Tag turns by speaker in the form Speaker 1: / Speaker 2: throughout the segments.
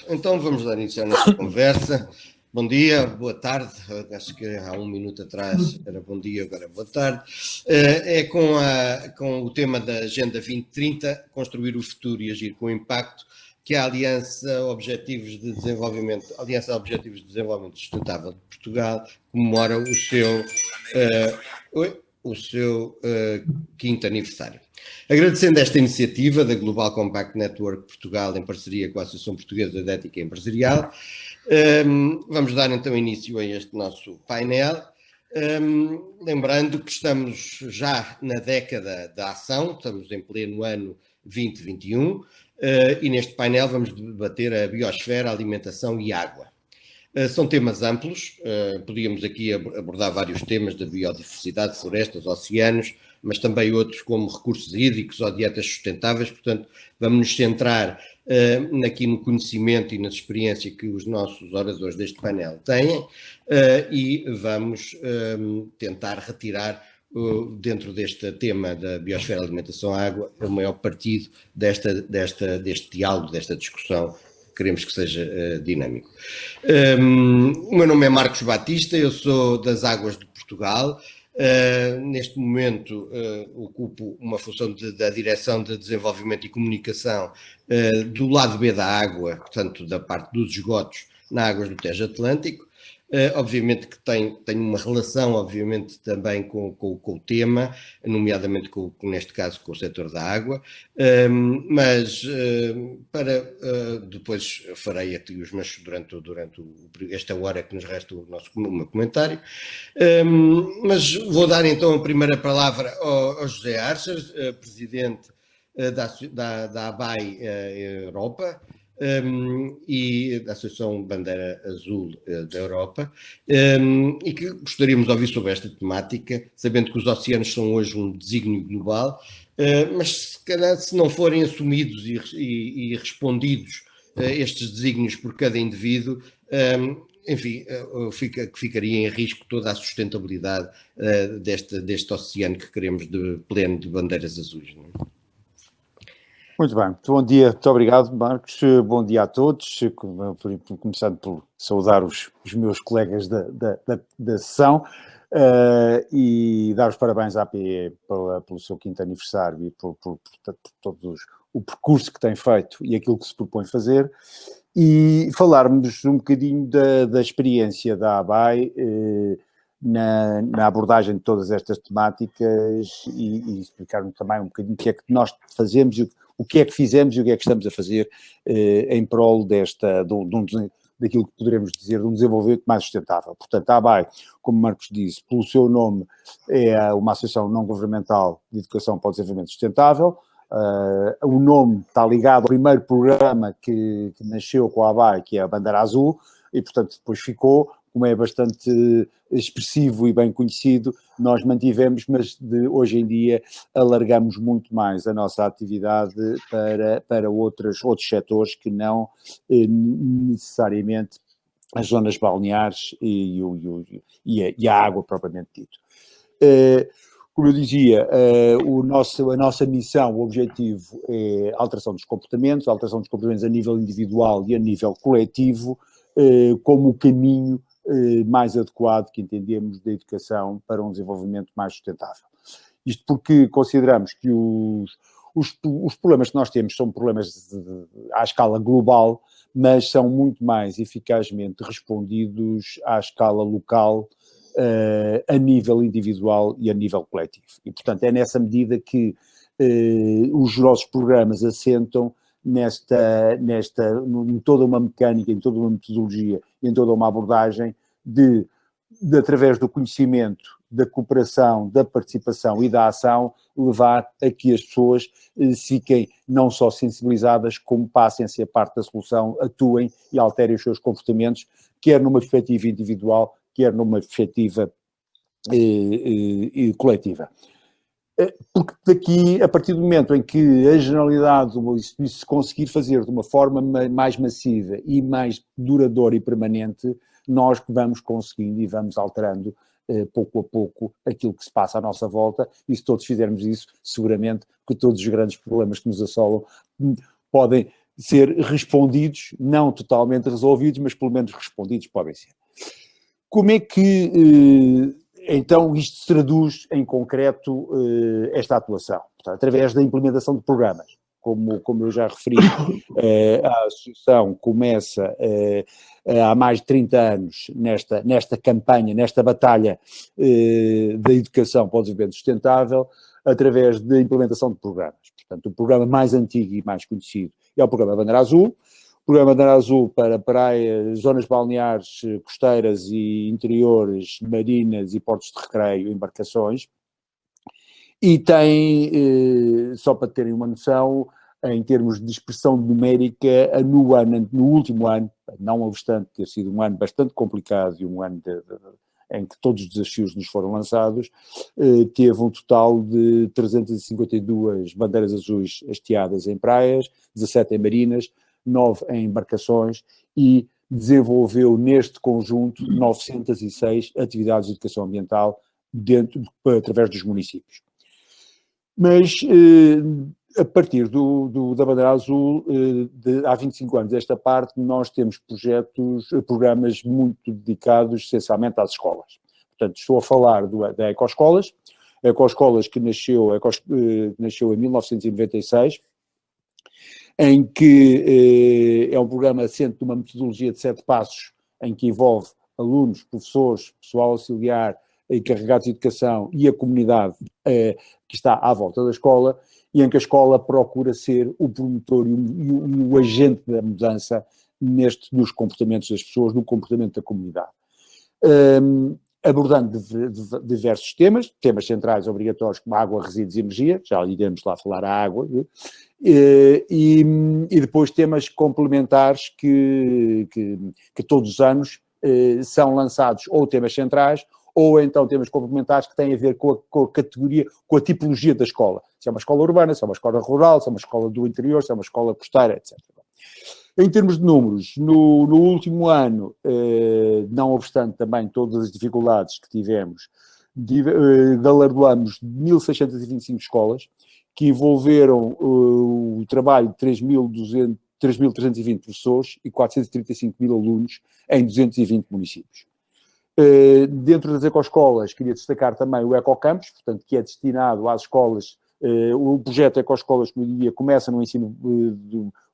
Speaker 1: Então vamos dar início à nossa conversa. Bom dia, boa tarde. Acho que há um minuto atrás era bom dia, agora é boa tarde. É com o tema da Agenda 2030, construir o futuro e agir com impacto, que a Aliança Objetivos de Desenvolvimento Sustentável de Portugal comemora o seu quinto aniversário. Agradecendo esta iniciativa da Global Compact Network Portugal, em parceria com a Associação Portuguesa de Ética Empresarial, vamos dar então início a este nosso painel, lembrando que estamos já na década da ação, estamos em pleno ano 2021, e neste painel vamos debater a biosfera, a alimentação e água. São temas amplos, podíamos aqui abordar vários temas da biodiversidade, florestas, oceanos, mas também outros como recursos hídricos ou dietas sustentáveis. Portanto, vamos nos centrar aqui no conhecimento e na experiência que os nossos oradores deste painel têm e vamos tentar retirar dentro deste tema da biosfera, alimentação, água, o maior partido deste diálogo, desta discussão. Queremos que seja dinâmico. O meu nome é Marcos Batista, eu sou das Águas de Portugal. Neste momento ocupo uma função da Direção de Desenvolvimento e Comunicação do lado B da água, portanto da parte dos esgotos na Águas do Tejo Atlântico. Obviamente que tem uma relação, obviamente, também com o tema, nomeadamente neste caso com o setor da água, mas depois farei aqui os meus, durante esta hora que nos resta o meu comentário, mas vou dar então a primeira palavra ao José Arças, presidente da ABAI Europa, e da Associação Bandeira Azul da Europa, e que gostaríamos de ouvir sobre esta temática, sabendo que os oceanos são hoje um desígnio global, mas se calhar se não forem assumidos e respondidos estes desígnios por cada indivíduo, enfim, ficaria em risco toda a sustentabilidade deste oceano que queremos pleno de bandeiras azuis, não é?
Speaker 2: Muito bem, bom dia, muito obrigado, Marcos, bom dia a todos, começando por saudar os meus colegas da sessão e dar os parabéns à APE pelo seu quinto aniversário e por todo o percurso que tem feito e aquilo que se propõe fazer, e falarmos um bocadinho da experiência da ABAI na abordagem de todas estas temáticas e explicar-nos também um bocadinho o que é que nós fazemos, o que é que fizemos e o que é que estamos a fazer em prol daquilo que poderemos dizer de um desenvolvimento mais sustentável. Portanto, a ABAI, como Marcos disse, pelo seu nome, é uma associação não governamental de educação para o desenvolvimento sustentável. O nome está ligado ao primeiro programa que nasceu com a ABAI, que é a Bandeira Azul, e, portanto, depois ficou, como é bastante expressivo e bem conhecido, nós mantivemos, mas hoje em dia alargamos muito mais a nossa atividade para outros setores que não necessariamente as zonas balneares e a água propriamente dito. Como eu dizia, a nossa missão, o objetivo é a alteração dos comportamentos a nível individual e a nível coletivo, como o caminho mais adequado que entendemos da educação para um desenvolvimento mais sustentável. Isto porque consideramos que os problemas que nós temos são problemas à escala global, mas são muito mais eficazmente respondidos à escala local, a nível individual e a nível coletivo. E, portanto, é nessa medida que os nossos programas assentam em toda uma mecânica, em toda uma metodologia, em toda uma abordagem de através do conhecimento, da cooperação, da participação e da ação, levar a que as pessoas fiquem não só sensibilizadas, como passem a ser parte da solução, atuem e alterem os seus comportamentos, quer numa perspectiva individual, quer numa perspectiva coletiva. Porque daqui, a partir do momento em que a generalidade, isso se conseguir fazer de uma forma mais massiva e mais duradoura e permanente, nós vamos conseguindo e vamos alterando pouco a pouco aquilo que se passa à nossa volta, e se todos fizermos isso, seguramente que todos os grandes problemas que nos assolam podem ser respondidos, não totalmente resolvidos, mas pelo menos respondidos podem ser. Como é que, então, isto se traduz em concreto esta atuação? Portanto, através da implementação de programas. Como eu já referi, a associação começa há mais de 30 anos nesta campanha, nesta batalha da educação para o desenvolvimento sustentável, através da implementação de programas. Portanto, o programa mais antigo e mais conhecido é o programa Bandeira Azul. O programa Bandeira Azul para praias, zonas balneares, costeiras e interiores, marinas e portos de recreio, embarcações. E tem, só para terem uma noção, em termos de expressão numérica, no último ano, não obstante ter sido um ano bastante complicado e um ano em que todos os desafios nos foram lançados, teve um total de 352 bandeiras azuis hasteadas em praias, 17 em marinas, 9 em embarcações e desenvolveu neste conjunto 906 atividades de educação ambiental através dos municípios. Mas a partir da Bandeira Azul, há 25 anos desta parte, nós temos programas muito dedicados essencialmente às escolas. Portanto, estou a falar da Ecoescolas, que nasceu em 1996, em que é um programa assente numa metodologia de 7 passos, em que envolve alunos, professores, pessoal auxiliar, encarregados de educação e a comunidade que está à volta da escola, e em que a escola procura ser o promotor e o agente da mudança dos comportamentos das pessoas, no comportamento da comunidade. Abordando diversos temas centrais obrigatórios como água, resíduos e energia, já iremos lá falar a água, e depois temas complementares que todos os anos são lançados, ou temas centrais, ou então temas complementares que têm a ver com a categoria, com a tipologia da escola. Se é uma escola urbana, se é uma escola rural, se é uma escola do interior, se é uma escola costeira, etc. Em termos de números, no último ano, não obstante também todas as dificuldades que tivemos, galardoamos 1.625 escolas, que envolveram o trabalho de 3.320 professores e 435.000 alunos em 220 municípios. Dentro das ecoescolas, queria destacar também o Ecocampus, portanto, que é destinado às escolas. O projeto Ecoescolas, como eu diria, começa no ensino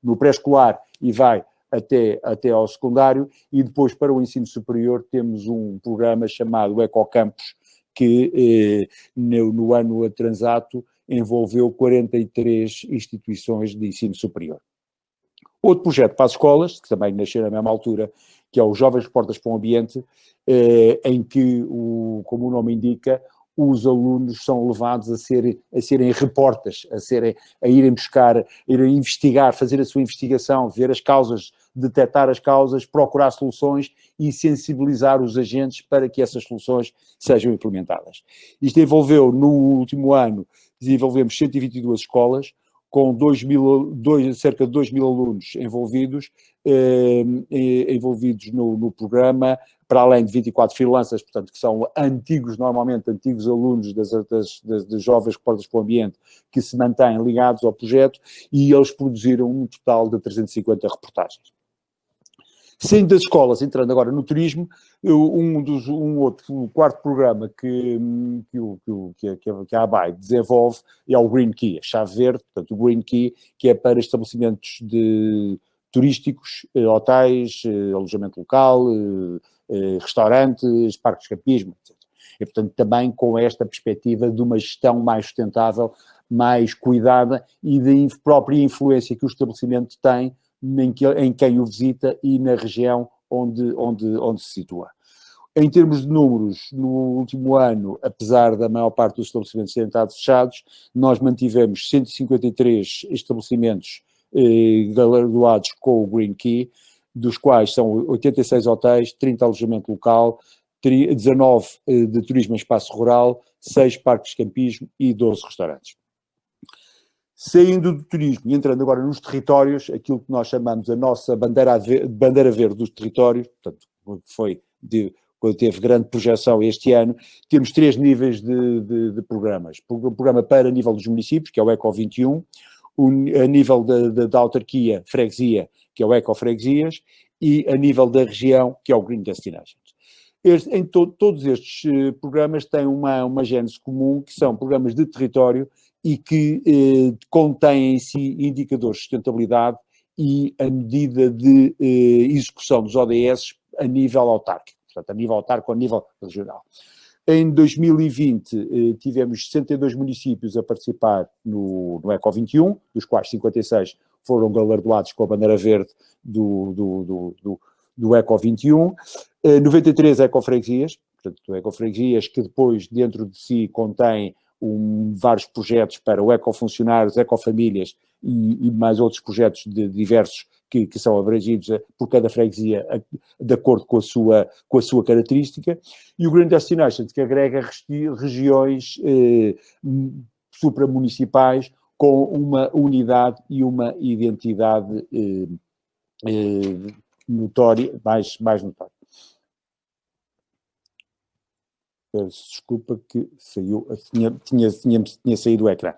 Speaker 2: no pré-escolar e vai até ao secundário, e depois para o ensino superior temos um programa chamado Ecocampus, que no ano transato envolveu 43 instituições de ensino superior. Outro projeto para as escolas, que também nasceu na mesma altura, que é o Jovens Portas para o Ambiente, em que, como o nome indica, os alunos são levados a serem reportas, a irem buscar, a irem investigar, fazer a sua investigação, ver as causas, detectar as causas, procurar soluções e sensibilizar os agentes para que essas soluções sejam implementadas. Isto envolveu, no último ano, desenvolvemos 122 escolas, com cerca de 2.000 alunos envolvidos no programa, para além de 24 freelancers, portanto, que são normalmente antigos alunos das Jovens Portas para o Ambiente, que se mantêm ligados ao projeto, e eles produziram um total de 350 reportagens. Saindo das escolas, entrando agora no turismo, o quarto programa que a ABAI desenvolve é o Green Key, a chave verde, portanto o Green Key, que é para estabelecimentos turísticos, hotéis, alojamento local, restaurantes, parques de campismo, etc. E, portanto, também com esta perspectiva de uma gestão mais sustentável, mais cuidada e da própria influência que o estabelecimento tem em quem o visita e na região onde se situa. Em termos de números, no último ano, apesar da maior parte dos estabelecimentos terem estado fechados, nós mantivemos 153 estabelecimentos galardoados com o Green Key, dos quais são 86 hotéis, 30 alojamento local, 19 de turismo em espaço rural, 6 parques de campismo e 12 restaurantes. Saindo do turismo e entrando agora nos territórios, aquilo que nós chamamos a nossa bandeira verde dos territórios, portanto, quando teve grande projeção este ano, temos 3 níveis de programas. O programa para nível dos municípios, que é o ECO 21, a nível da autarquia, freguesia, que é o Ecofreguesias, e a nível da região, que é o Green Destinations. Todos estes programas têm uma gênese comum, que são programas de território e que contêm em si indicadores de sustentabilidade e a medida de execução dos ODS a nível autárquico, portanto, a nível autárquico, a nível regional. Em 2020, tivemos 62 municípios a participar no Eco 21, dos quais 56 foram galardoados com a bandeira verde do Eco 21, 93 ecofreguesias, portanto, ecofreguesias que depois dentro de si contêm vários projetos para o ecofuncionários, ecofamílias e mais outros projetos diversos que são abrangidos por cada freguesia de acordo com a sua característica, e o Green Destinations, que agrega regiões supramunicipais com uma unidade e uma identidade notória, mais notória. Peço desculpa que saiu, tinha saído o ecrã.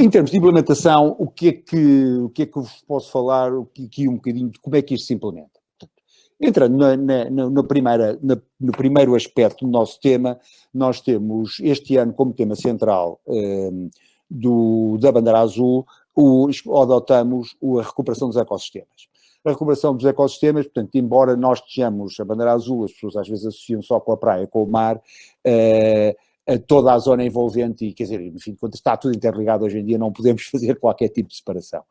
Speaker 2: Em termos de implementação, o que é que eu vos posso falar aqui um bocadinho de como é que isto se implementa? Entrando no primeiro aspecto do nosso tema, nós temos este ano como tema central da bandeira azul, adotamos a recuperação dos ecossistemas. A recuperação dos ecossistemas, portanto, embora nós tenhamos a bandeira azul, as pessoas às vezes associam só com a praia, com o mar, a toda a zona envolvente, e quer dizer, enfim, quando está tudo interligado hoje em dia, não podemos fazer qualquer tipo de separação.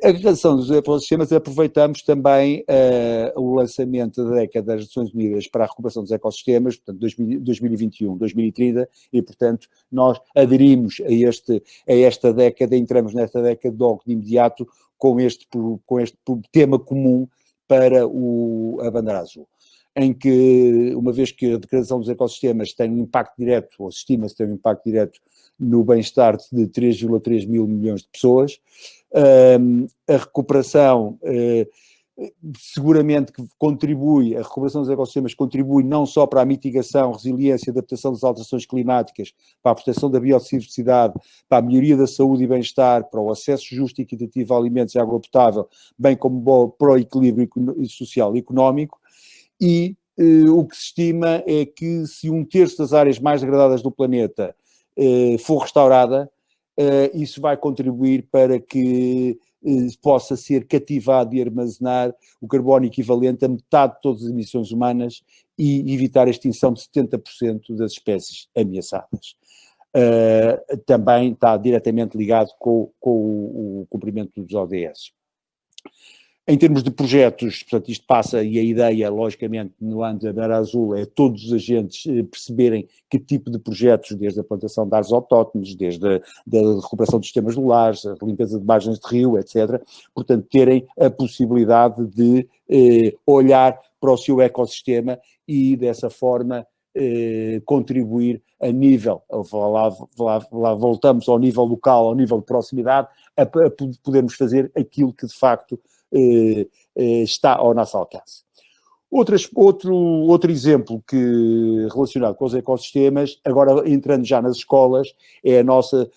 Speaker 2: A recuperação dos ecossistemas, aproveitamos também o lançamento da década das Nações Unidas para a recuperação dos ecossistemas, portanto, 2021, 2030, e, portanto, nós aderimos a esta década, entramos nesta década logo de imediato com este tema comum para a bandeira azul, em que, uma vez que a degradação dos ecossistemas tem um impacto direto, ou estima-se ter um impacto direto no bem-estar de 3,3 mil milhões de pessoas, a recuperação seguramente que a recuperação dos ecossistemas contribui não só para a mitigação, resiliência e adaptação das alterações climáticas, para a proteção da biodiversidade, para a melhoria da saúde e bem-estar, para o acesso justo e equitativo a alimentos e água potável, bem como para o equilíbrio social e económico, e o que se estima é que se 1/3 das áreas mais degradadas do planeta for restaurada, isso vai contribuir para que possa ser cativado e armazenar o carbono equivalente a metade de todas as emissões humanas e evitar a extinção de 70% das espécies ameaçadas. Também está diretamente ligado com o cumprimento dos ODS. Em termos de projetos, portanto, isto passa, e a ideia, logicamente, no ano da Bandeira Azul, é todos os agentes perceberem que tipo de projetos, desde a plantação de árvores autóctones, desde a recuperação dos sistemas solares, a limpeza de margens de rio, etc., portanto, terem a possibilidade de olhar para o seu ecossistema e, dessa forma, contribuir a nível, lá voltamos ao nível local, ao nível de proximidade, a podermos fazer aquilo que, de facto, está ao nosso alcance. Outro exemplo relacionado com os ecossistemas, agora entrando já nas escolas, é a nossa,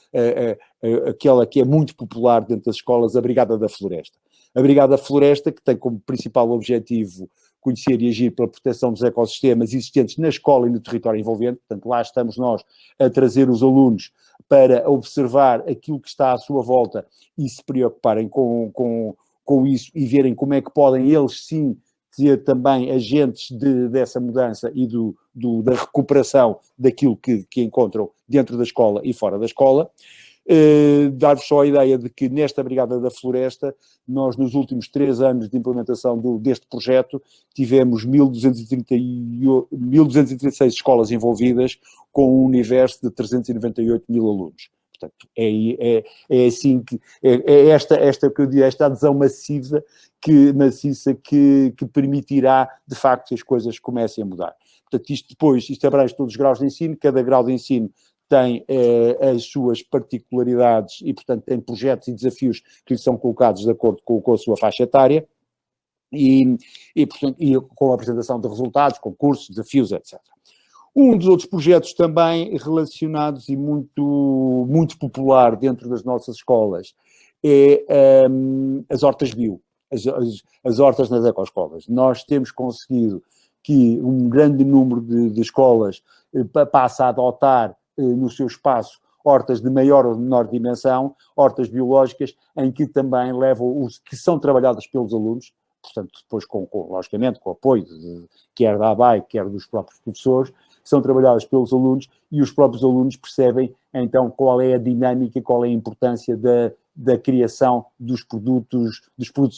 Speaker 2: aquela que é muito popular dentro das escolas, a Brigada da Floresta. A Brigada da Floresta, que tem como principal objetivo conhecer e agir pela proteção dos ecossistemas existentes na escola e no território envolvente, portanto lá estamos nós a trazer os alunos para observar aquilo que está à sua volta e se preocuparem com isso e verem como é que podem eles sim ser também agentes dessa mudança e da recuperação daquilo que encontram dentro da escola e fora da escola. Dar-vos só a ideia de que nesta Brigada da Floresta, nós nos últimos 3 anos de implementação deste projeto, tivemos 1.236 escolas envolvidas com um universo de 398 mil alunos. Portanto, é assim que esta adesão maciça que permitirá, de facto, que as coisas comecem a mudar. Portanto, isto abrange todos os graus de ensino, cada grau de ensino tem as suas particularidades e, portanto, tem projetos e desafios que lhe são colocados de acordo com a sua faixa etária portanto, com a apresentação de resultados, concursos, desafios, etc. Um dos outros projetos também relacionados e muito popular dentro das nossas escolas é as hortas bio, as hortas nas ecoescolas. Nós temos conseguido que um grande número de escolas passe a adotar no seu espaço hortas de maior ou menor dimensão, hortas biológicas, em que também levam que são trabalhadas pelos alunos, portanto, depois, logicamente, com o apoio quer da ABAE, quer dos próprios professores, são trabalhadas pelos alunos e os próprios alunos percebem, então, qual é a dinâmica, qual é a importância da criação dos produtos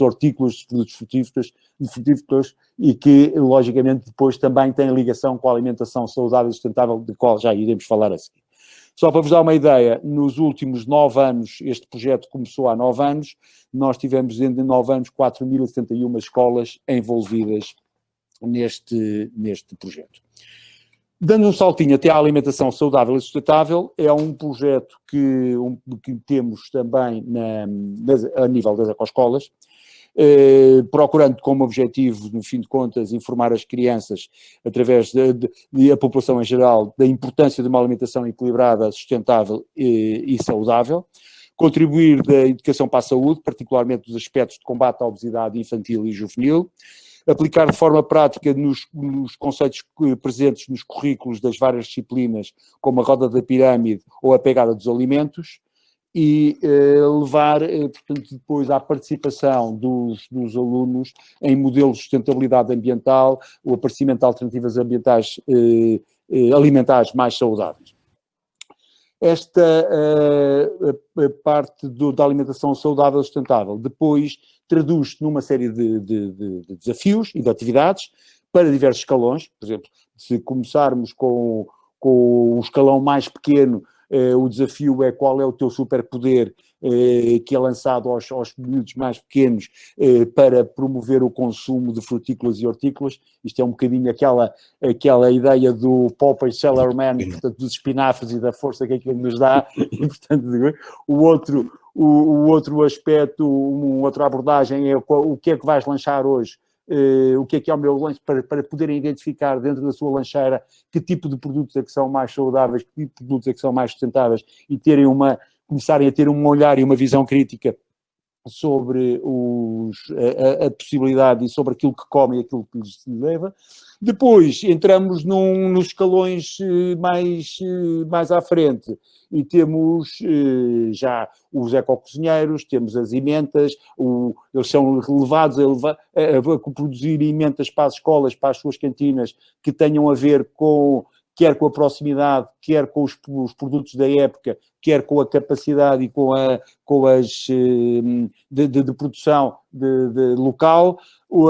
Speaker 2: hortícolas, dos produtos frutíferos, e que, logicamente, depois também tem ligação com a alimentação saudável e sustentável, de qual já iremos falar a seguir. Só para vos dar uma ideia, nos últimos 9 anos, este projeto começou há 9 anos, nós tivemos em 9 anos 4.071 escolas envolvidas neste projeto. Dando um saltinho até à alimentação saudável e sustentável, é um projeto que temos também a nível das ecoescolas, procurando como objetivo, no fim de contas, informar as crianças, através da população em geral, da importância de uma alimentação equilibrada, sustentável e saudável, contribuir da educação para a saúde, particularmente dos aspectos de combate à obesidade infantil e juvenil, aplicar de forma prática nos conceitos presentes nos currículos das várias disciplinas, como a roda da pirâmide ou a pegada dos alimentos, e levar, portanto, depois à participação dos alunos em modelos de sustentabilidade ambiental, o aparecimento de alternativas ambientais alimentares mais saudáveis. Esta parte da alimentação saudável e sustentável depois traduz-se numa série de desafios e de atividades para diversos escalões. Por exemplo, se começarmos com o escalão mais pequeno, o desafio é qual é o teu superpoder que é lançado aos miúdos mais pequenos para promover o consumo de frutícolas e hortícolas. Isto é um bocadinho aquela ideia do Popeye Sailorman, portanto, dos espinafres e da força que aquilo nos dá. E, portanto, o outro aspecto, uma outra abordagem é o que é que vais lanchar hoje. O que é o meu lanche, para poderem identificar dentro da sua lancheira que tipo de produtos é que são mais saudáveis, que tipo de produtos é que são mais sustentáveis e começarem a ter um olhar e uma visão crítica sobre a possibilidade e sobre aquilo que comem e aquilo que lhes leva. Depois entramos nos escalões mais à frente e temos já os ecocozinheiros, temos as ementas, eles são levados a produzir ementas para as escolas, para as suas cantinas, que tenham a ver quer com a proximidade, quer com os produtos da época, quer com a capacidade e com as de produção local.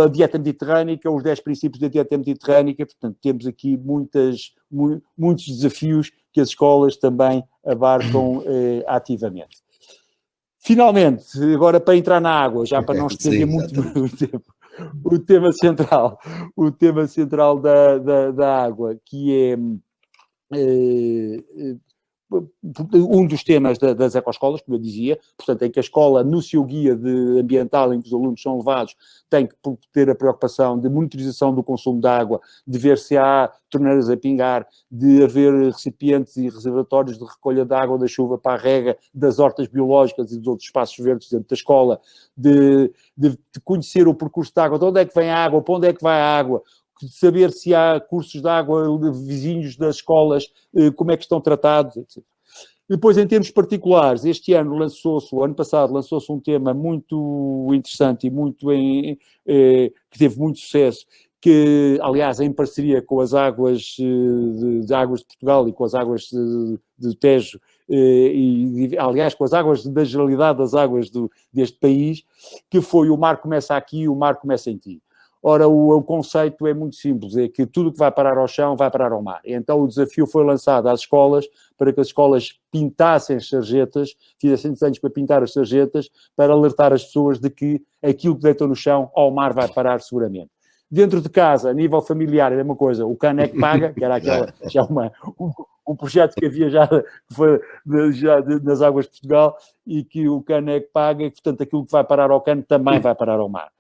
Speaker 2: A dieta mediterrânica, os 10 princípios da dieta mediterrânica, portanto, temos aqui muitos desafios que as escolas também abarcam ativamente. Finalmente, agora para entrar na água, já para não estender muito o tempo, o tema central da água, que é um dos temas das ecoescolas, como eu dizia, portanto, em que a escola, no seu guia ambiental em que os alunos são levados, tem que ter a preocupação de monitorização do consumo de água, de ver se há torneiras a pingar, de haver recipientes e reservatórios de recolha de água da chuva para a rega, das hortas biológicas e dos outros espaços verdes dentro da escola, de conhecer o percurso de água, de onde é que vem a água, para onde é que vai a água, de saber se há cursos de água vizinhos das escolas, como é que estão tratados, etc. Depois, em termos particulares, o ano passado lançou-se um tema muito interessante e que teve muito sucesso, que, aliás, em parceria com as águas de Águas de Portugal e com as águas do Tejo, aliás, com as águas da generalidade das águas deste país, que foi o mar começa aqui, o mar começa em ti. Ora, o conceito é muito simples, é que tudo que vai parar ao chão vai parar ao mar. Então o desafio foi lançado às escolas para que as escolas pintassem as sarjetas, fizessem desenhos para pintar as sarjetas, para alertar as pessoas de que aquilo que deitam no chão ao mar vai parar seguramente. Dentro de casa, a nível familiar, é a mesma coisa, o cano é que paga, que era um projeto que havia que foi nas Águas de Portugal, e que o cano é que paga, e portanto aquilo que vai parar ao cano também vai parar ao mar.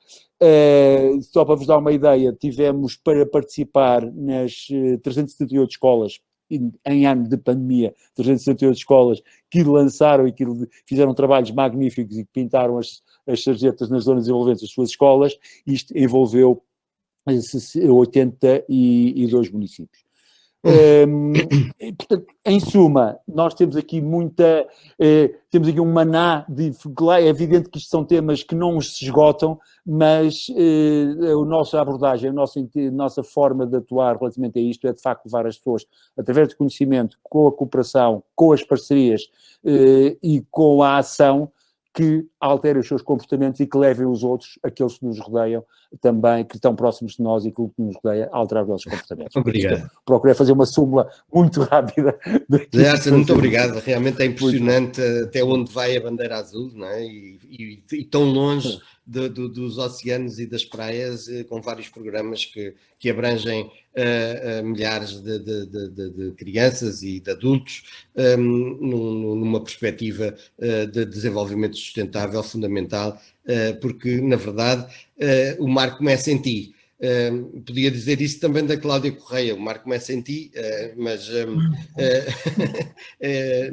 Speaker 2: Só para vos dar uma ideia, tivemos para participar nas 378 escolas, em ano de pandemia, 378 escolas que lançaram e que fizeram trabalhos magníficos e que pintaram as sarjetas nas zonas envolventes das suas escolas. Isto envolveu 82 municípios. Portanto, em suma, nós temos aqui temos aqui um maná é evidente que isto são temas que não se esgotam, mas a nossa abordagem, a nossa forma de atuar relativamente a isto é de facto levar as pessoas, através do conhecimento, com a cooperação, com as parcerias e com a ação, que alterem os seus comportamentos e que levem os outros, aqueles que nos rodeiam também, que estão próximos de nós e que nos rodeia, a alterar os nossos comportamentos.
Speaker 1: Obrigado.
Speaker 2: Procurei fazer uma súmula muito rápida.
Speaker 1: Muito obrigado, realmente é impressionante até onde vai a bandeira azul, não é? E tão longe dos oceanos e das praias, com vários programas que abrangem milhares de crianças e de adultos, numa perspectiva de desenvolvimento sustentável fundamental, porque, na verdade, o mar começa em ti. Podia dizer isso também da Cláudia Correia, o mar começa em ti, mas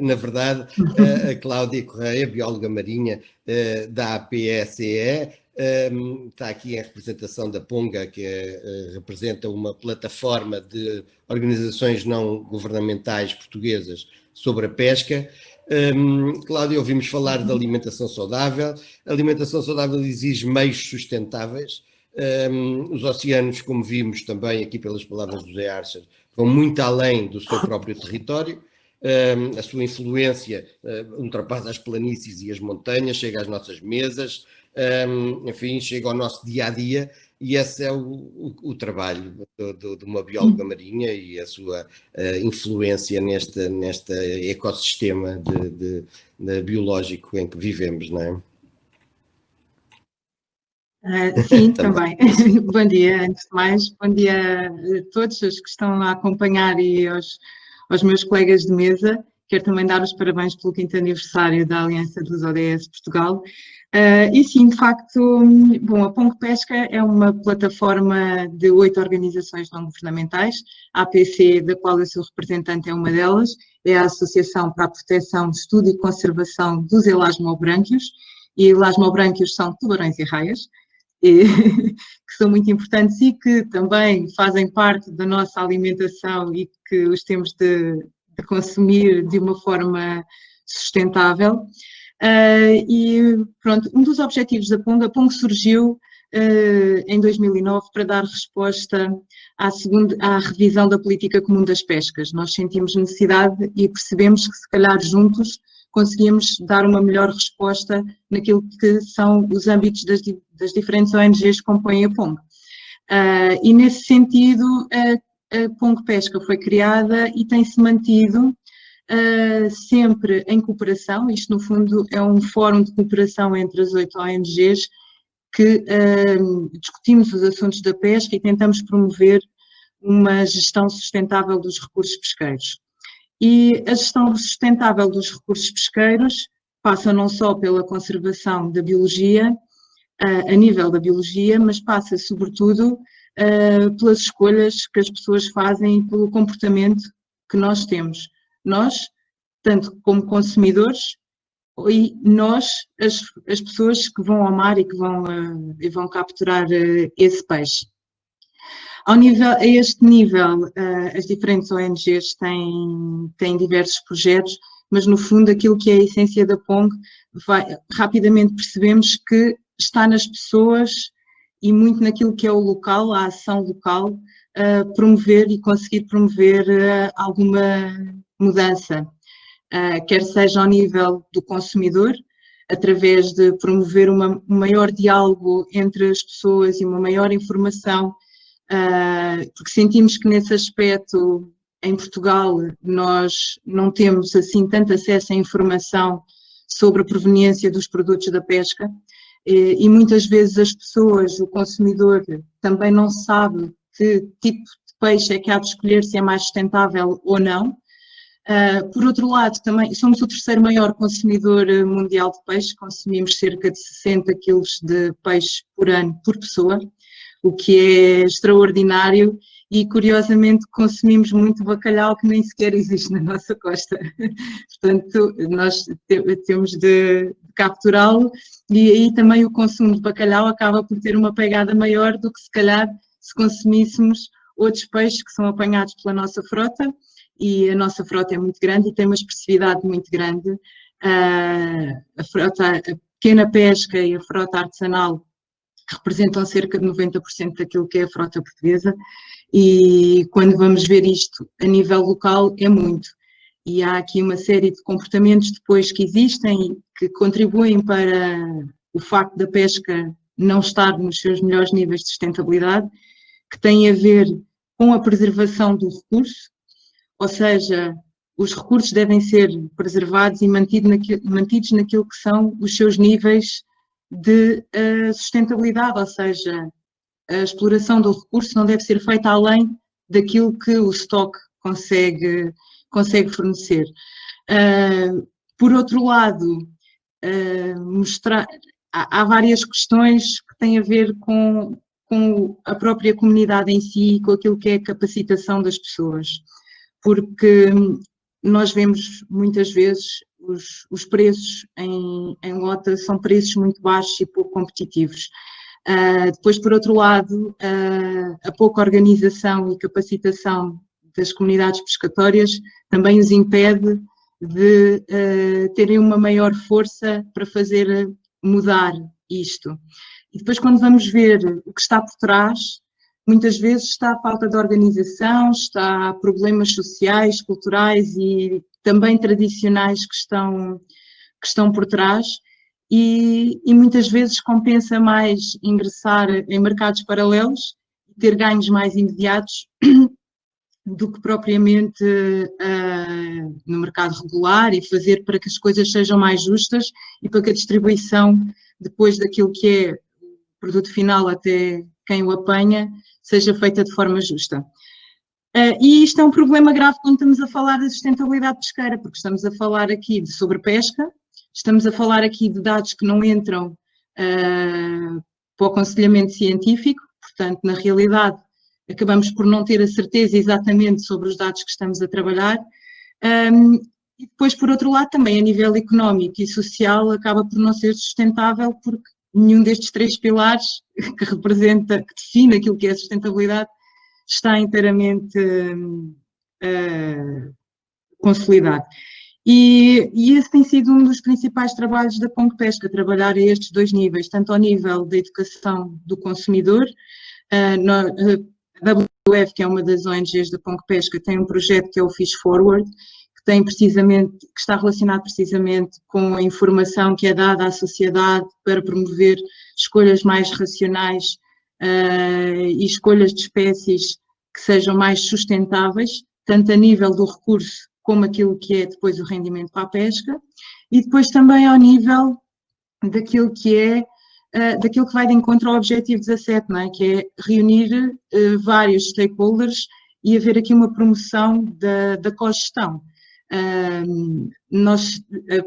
Speaker 1: na verdade a Cláudia Correia, bióloga marinha da APSE, está aqui em representação da PONGA, que representa uma plataforma de organizações não governamentais portuguesas sobre a pesca. Cláudia, ouvimos falar de alimentação saudável. A alimentação saudável exige meios sustentáveis. Os oceanos, como vimos também aqui pelas palavras do José Archer, vão muito além do seu próprio território. A sua influência ultrapassa as planícies e as montanhas, chega às nossas mesas, enfim, chega ao nosso dia-a-dia, e esse é o trabalho de uma bióloga marinha e a sua influência neste ecossistema biológico em que vivemos, não é?
Speaker 3: Sim, também. Bom dia, antes de mais, bom dia a todos os que estão a acompanhar e aos meus colegas de mesa. Quero também dar os parabéns pelo 5º aniversário da Aliança dos ODS Portugal. E sim, de facto, bom, a PONG Pesca é uma plataforma de 8 organizações não governamentais. A APC, da qual eu sou representante, é uma delas. É a Associação para a Proteção, Estudo e Conservação dos elasmobrânquios. E elasmobrânquios são tubarões e raias, que são muito importantes e que também fazem parte da nossa alimentação e que os temos de consumir de uma forma sustentável. E pronto, um dos objetivos da PONG, a PONG surgiu em 2009 para dar resposta à revisão da Política Comum das Pescas. Nós sentimos necessidade e percebemos que se calhar juntos conseguimos dar uma melhor resposta naquilo que são os âmbitos das diferentes ONGs que compõem a PONG. E nesse sentido, a PONG Pesca foi criada e tem-se mantido sempre em cooperação. Isto, no fundo, é um fórum de cooperação entre as 8 ONGs que discutimos os assuntos da pesca e tentamos promover uma gestão sustentável dos recursos pesqueiros. E a gestão sustentável dos recursos pesqueiros passa não só pela conservação da biologia, a nível da biologia, mas passa sobretudo pelas escolhas que as pessoas fazem e pelo comportamento que nós temos. Nós, tanto como consumidores, e nós, as pessoas que vão ao mar e que vão capturar esse peixe. A este nível, as diferentes ONGs têm diversos projetos, mas no fundo aquilo que é a essência da PONG, rapidamente percebemos que está nas pessoas e muito naquilo que é o local, a ação local, promover e conseguir promover alguma mudança, quer seja ao nível do consumidor, através de promover um maior diálogo entre as pessoas e uma maior informação, porque sentimos que nesse aspecto, em Portugal, nós não temos assim tanto acesso à informação sobre a proveniência dos produtos da pesca e muitas vezes as pessoas, o consumidor, também não sabe que tipo de peixe é que há de escolher, se é mais sustentável ou não. Por outro lado, também somos o terceiro maior consumidor mundial de peixe, consumimos cerca de 60 quilos de peixe por ano por pessoa, o que é extraordinário, e curiosamente consumimos muito bacalhau que nem sequer existe na nossa costa. Portanto, nós temos de capturá-lo, e aí também o consumo de bacalhau acaba por ter uma pegada maior do que se calhar se consumíssemos outros peixes que são apanhados pela nossa frota, e a nossa frota é muito grande e tem uma expressividade muito grande. A pequena pesca e a frota artesanal representam cerca de 90% daquilo que é a frota portuguesa, e quando vamos ver isto a nível local é muito. E há aqui uma série de comportamentos depois que existem que contribuem para o facto da pesca não estar nos seus melhores níveis de sustentabilidade, que têm a ver com a preservação do recurso, ou seja, os recursos devem ser preservados e mantidos naquilo que são os seus níveis de sustentabilidade, ou seja, a exploração do recurso não deve ser feita além daquilo que o estoque consegue fornecer. Por outro lado, há várias questões que têm a ver com a própria comunidade em si e com aquilo que é a capacitação das pessoas, porque nós vemos muitas vezes os preços em lota são preços muito baixos e pouco competitivos. Depois, por outro lado, a pouca organização e capacitação das comunidades pescatórias também os impede de terem uma maior força para fazer mudar isto. E depois, quando vamos ver o que está por trás, muitas vezes está a falta de organização, está problemas sociais, culturais e também tradicionais que estão por trás, e muitas vezes compensa mais ingressar em mercados paralelos e ter ganhos mais imediatos do que propriamente no mercado regular, e fazer para que as coisas sejam mais justas e para que a distribuição, depois daquilo que é o produto final até quem o apanha, seja feita de forma justa. E isto é um problema grave quando estamos a falar da sustentabilidade pesqueira, porque estamos a falar aqui de sobrepesca, estamos a falar aqui de dados que não entram para o aconselhamento científico, portanto, na realidade, acabamos por não ter a certeza exatamente sobre os dados que estamos a trabalhar. E depois, por outro lado, também a nível económico e social, acaba por não ser sustentável, porque nenhum destes três pilares que define aquilo que é a sustentabilidade, está inteiramente consolidado. E esse tem sido um dos principais trabalhos da Pongpesca, trabalhar a estes dois níveis, tanto ao nível da educação do consumidor. A WWF, que é uma das ONGs da Pongpesca, tem um projeto que é o Fish Forward, que está relacionado precisamente com a informação que é dada à sociedade para promover escolhas mais racionais e escolhas de espécies que sejam mais sustentáveis, tanto a nível do recurso como aquilo que é depois o rendimento para a pesca, e depois também ao nível daquilo que vai de encontro ao objetivo 17, não é? Que é reunir vários stakeholders e haver aqui uma promoção da cogestão. A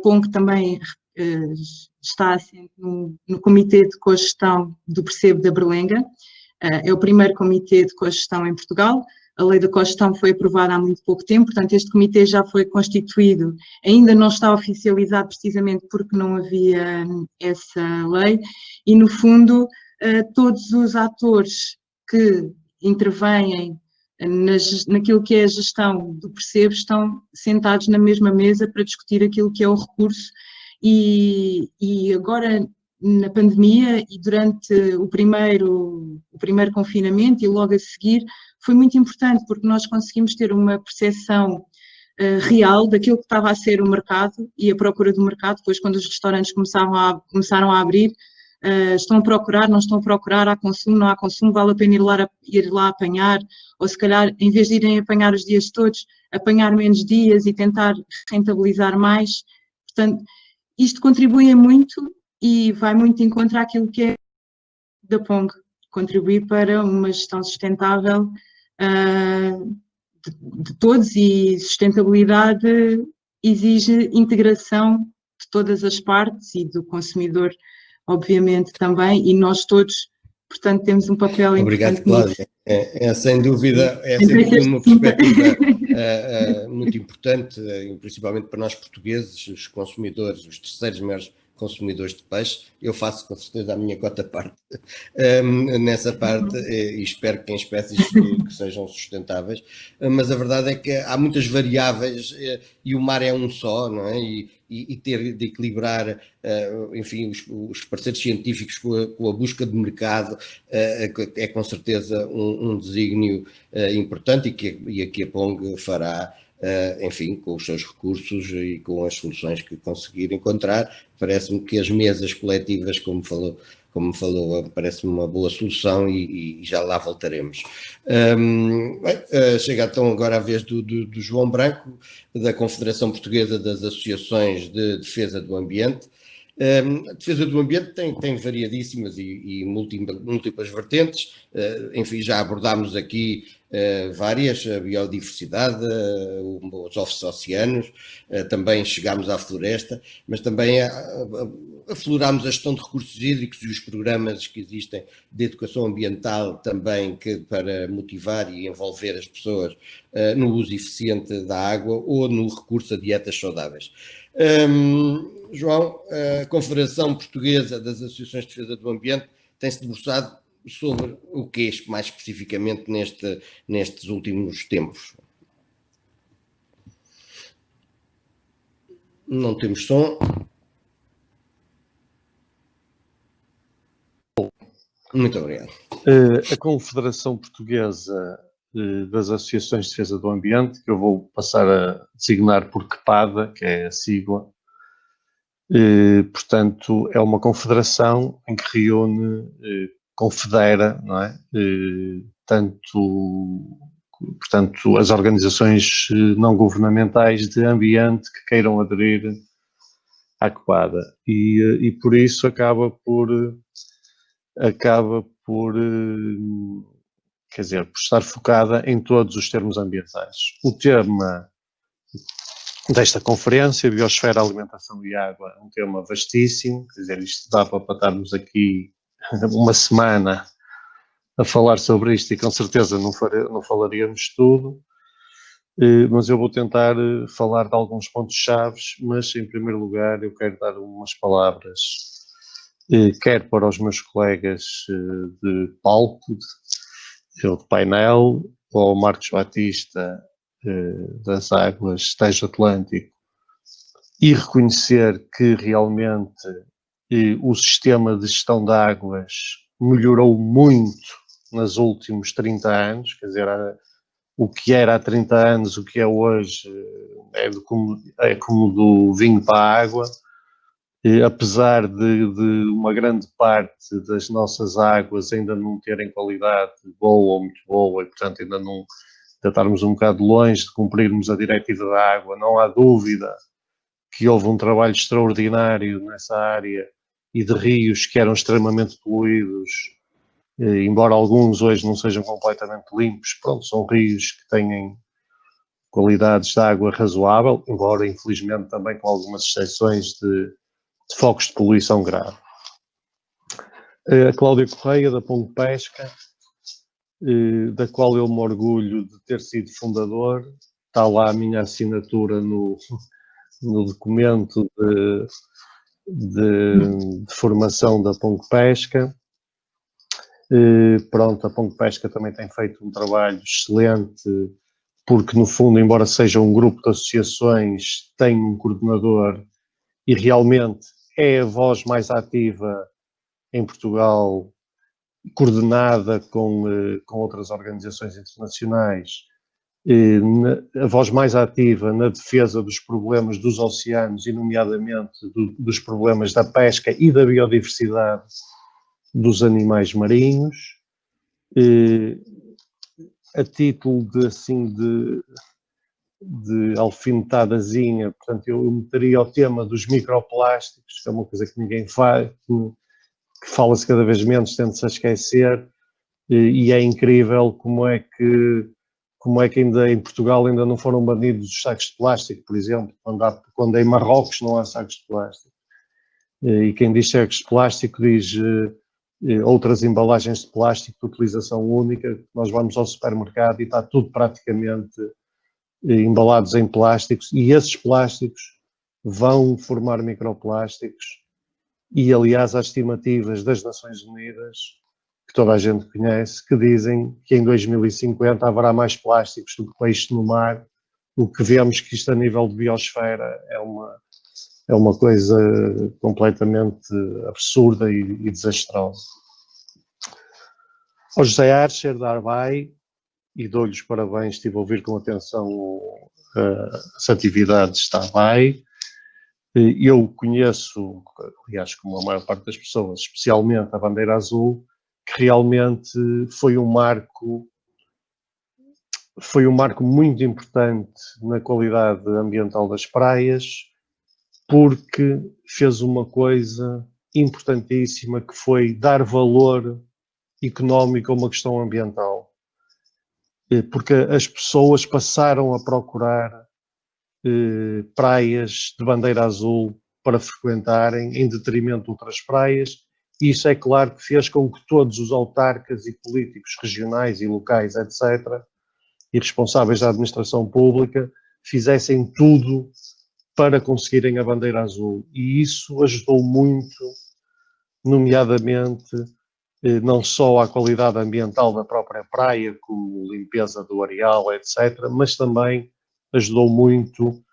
Speaker 3: PONG também está assente no Comitê de Cogestão do Percebo da Berlenga, é o primeiro comitê de cogestão em Portugal. A lei da cogestão foi aprovada há muito pouco tempo, portanto este comitê já foi constituído, ainda não está oficializado precisamente porque não havia essa lei, e no fundo todos os atores que intervêm naquilo que é a gestão do Percebo estão sentados na mesma mesa para discutir aquilo que é o recurso, e agora na pandemia e durante o primeiro confinamento e logo a seguir foi muito importante, porque nós conseguimos ter uma percepção real daquilo que estava a ser o mercado e a procura do mercado. Depois, quando os restaurantes começaram a abrir, estão a procurar, não estão a procurar, há consumo, não há consumo, vale a pena ir lá apanhar, ou se calhar, em vez de irem apanhar os dias todos, apanhar menos dias e tentar rentabilizar mais. Portanto, isto contribui muito e vai muito em contra aquilo que é da PONG, contribuir para uma gestão sustentável de todos, e sustentabilidade exige integração de todas as partes e do consumidor, obviamente, também, e nós todos, portanto, temos um papel
Speaker 1: Obrigado,
Speaker 3: importante
Speaker 1: Cláudia.
Speaker 3: nisso.
Speaker 1: Sem dúvida, é
Speaker 3: Tentei
Speaker 1: sempre
Speaker 3: ser
Speaker 1: uma
Speaker 3: sucinta.
Speaker 1: perspectiva muito importante, principalmente para nós portugueses, os consumidores, os terceiros maiores consumidores de peixe. Eu faço com certeza a minha cota parte nessa parte e espero que em espécies que sejam sustentáveis, mas a verdade é que há muitas variáveis e o mar é um só, não é? E ter de equilibrar, enfim, os parceiros científicos com a busca de mercado é com certeza um desígnio importante e que a PONG fará, enfim, com os seus recursos e com as soluções que conseguir encontrar. Parece-me que as mesas coletivas, como falou, parece-me uma boa solução e já lá voltaremos. Chega então agora a vez do João Branco, da Confederação Portuguesa das Associações de Defesa do Ambiente. A defesa do ambiente tem variadíssimas e múltiplas vertentes, enfim, já abordámos aqui várias, a biodiversidade, os nossos oceanos, também chegámos à floresta, mas também aflorámos a gestão de recursos hídricos e os programas que existem de educação ambiental também para motivar e envolver as pessoas no uso eficiente da água ou no recurso a dietas saudáveis. João, a Confederação Portuguesa das Associações de Defesa do Ambiente tem-se debruçado sobre o que é mais especificamente nestes últimos tempos. Não temos som. Muito obrigado.
Speaker 4: A Confederação Portuguesa das Associações de Defesa do Ambiente, que eu vou passar a designar por CPADA, que é a sigla, portanto, é uma confederação em que reúne, confedera, não é? Portanto, as organizações não governamentais de ambiente que queiram aderir à CPADA e por isso acaba por quer dizer, por estar focada em todos os termos ambientais. O tema desta conferência, Biosfera, Alimentação e Água, é um tema vastíssimo, quer dizer, isto dá para estarmos aqui uma semana a falar sobre isto e com certeza não falaríamos tudo, mas eu vou tentar falar de alguns pontos chaves, mas em primeiro lugar eu quero dar umas palavras, quer para os meus colegas de palco, de painel, ou ao Marcos Batista, das Águas Tejo Atlântico, e reconhecer que realmente o sistema de gestão de águas melhorou muito nos últimos 30 anos, quer dizer, o que era há 30 anos, o que é hoje, é como do vinho para a água, apesar de uma grande parte das nossas águas ainda não terem qualidade boa ou muito boa, e portanto ainda estarmos um bocado longe de cumprirmos a diretiva da água, não há dúvida que houve um trabalho extraordinário nessa área e de rios que eram extremamente poluídos, embora alguns hoje não sejam completamente limpos, pronto, são rios que têm qualidades de água razoável, embora infelizmente também com algumas exceções de focos de poluição grave. A Cláudia Correia, da Pongo Pesca, da qual eu me orgulho de ter sido fundador, está lá a minha assinatura no documento de formação da Pongo Pesca. Pronto, a Pongo Pesca também tem feito um trabalho excelente, porque no fundo, embora seja um grupo de associações, tem um coordenador e realmente é a voz mais ativa em Portugal, coordenada com outras organizações internacionais, a voz mais ativa na defesa dos problemas dos oceanos e nomeadamente dos problemas da pesca e da biodiversidade dos animais marinhos. A título de alfinetadazinha, portanto, eu meteria o tema dos microplásticos, que é uma coisa que ninguém faz, que fala-se cada vez menos, tende-se a esquecer, e é incrível como é como é que ainda em Portugal ainda não foram banidos os sacos de plástico, por exemplo, quando em Marrocos não há sacos de plástico. E quem diz sacos de plástico diz outras embalagens de plástico de utilização única. Nós vamos ao supermercado e está tudo praticamente embalados em plásticos, e esses plásticos vão formar microplásticos, e aliás há estimativas das Nações Unidas, que toda a gente conhece, que dizem que em 2050 haverá mais plásticos do que peixes no mar. O que vemos que isto a nível de biosfera é uma coisa completamente absurda e desastrosa. Ao José Archer da Arbai, e dou-lhe os parabéns, estive a ouvir com atenção as atividades da Arbai. Eu conheço, aliás, como a maior parte das pessoas, especialmente a bandeira azul, que realmente foi um marco muito importante na qualidade ambiental das praias, porque fez uma coisa importantíssima, que foi dar valor económico a uma questão ambiental. Porque as pessoas passaram a procurar praias de bandeira azul para frequentarem, em detrimento de outras praias, e isso é claro que fez com que todos os autarcas e políticos regionais e locais, etc., e responsáveis da administração pública, fizessem tudo para conseguirem a bandeira azul. E isso ajudou muito, nomeadamente, não só à qualidade ambiental da própria praia, como limpeza do areal, etc., mas também ajudou muito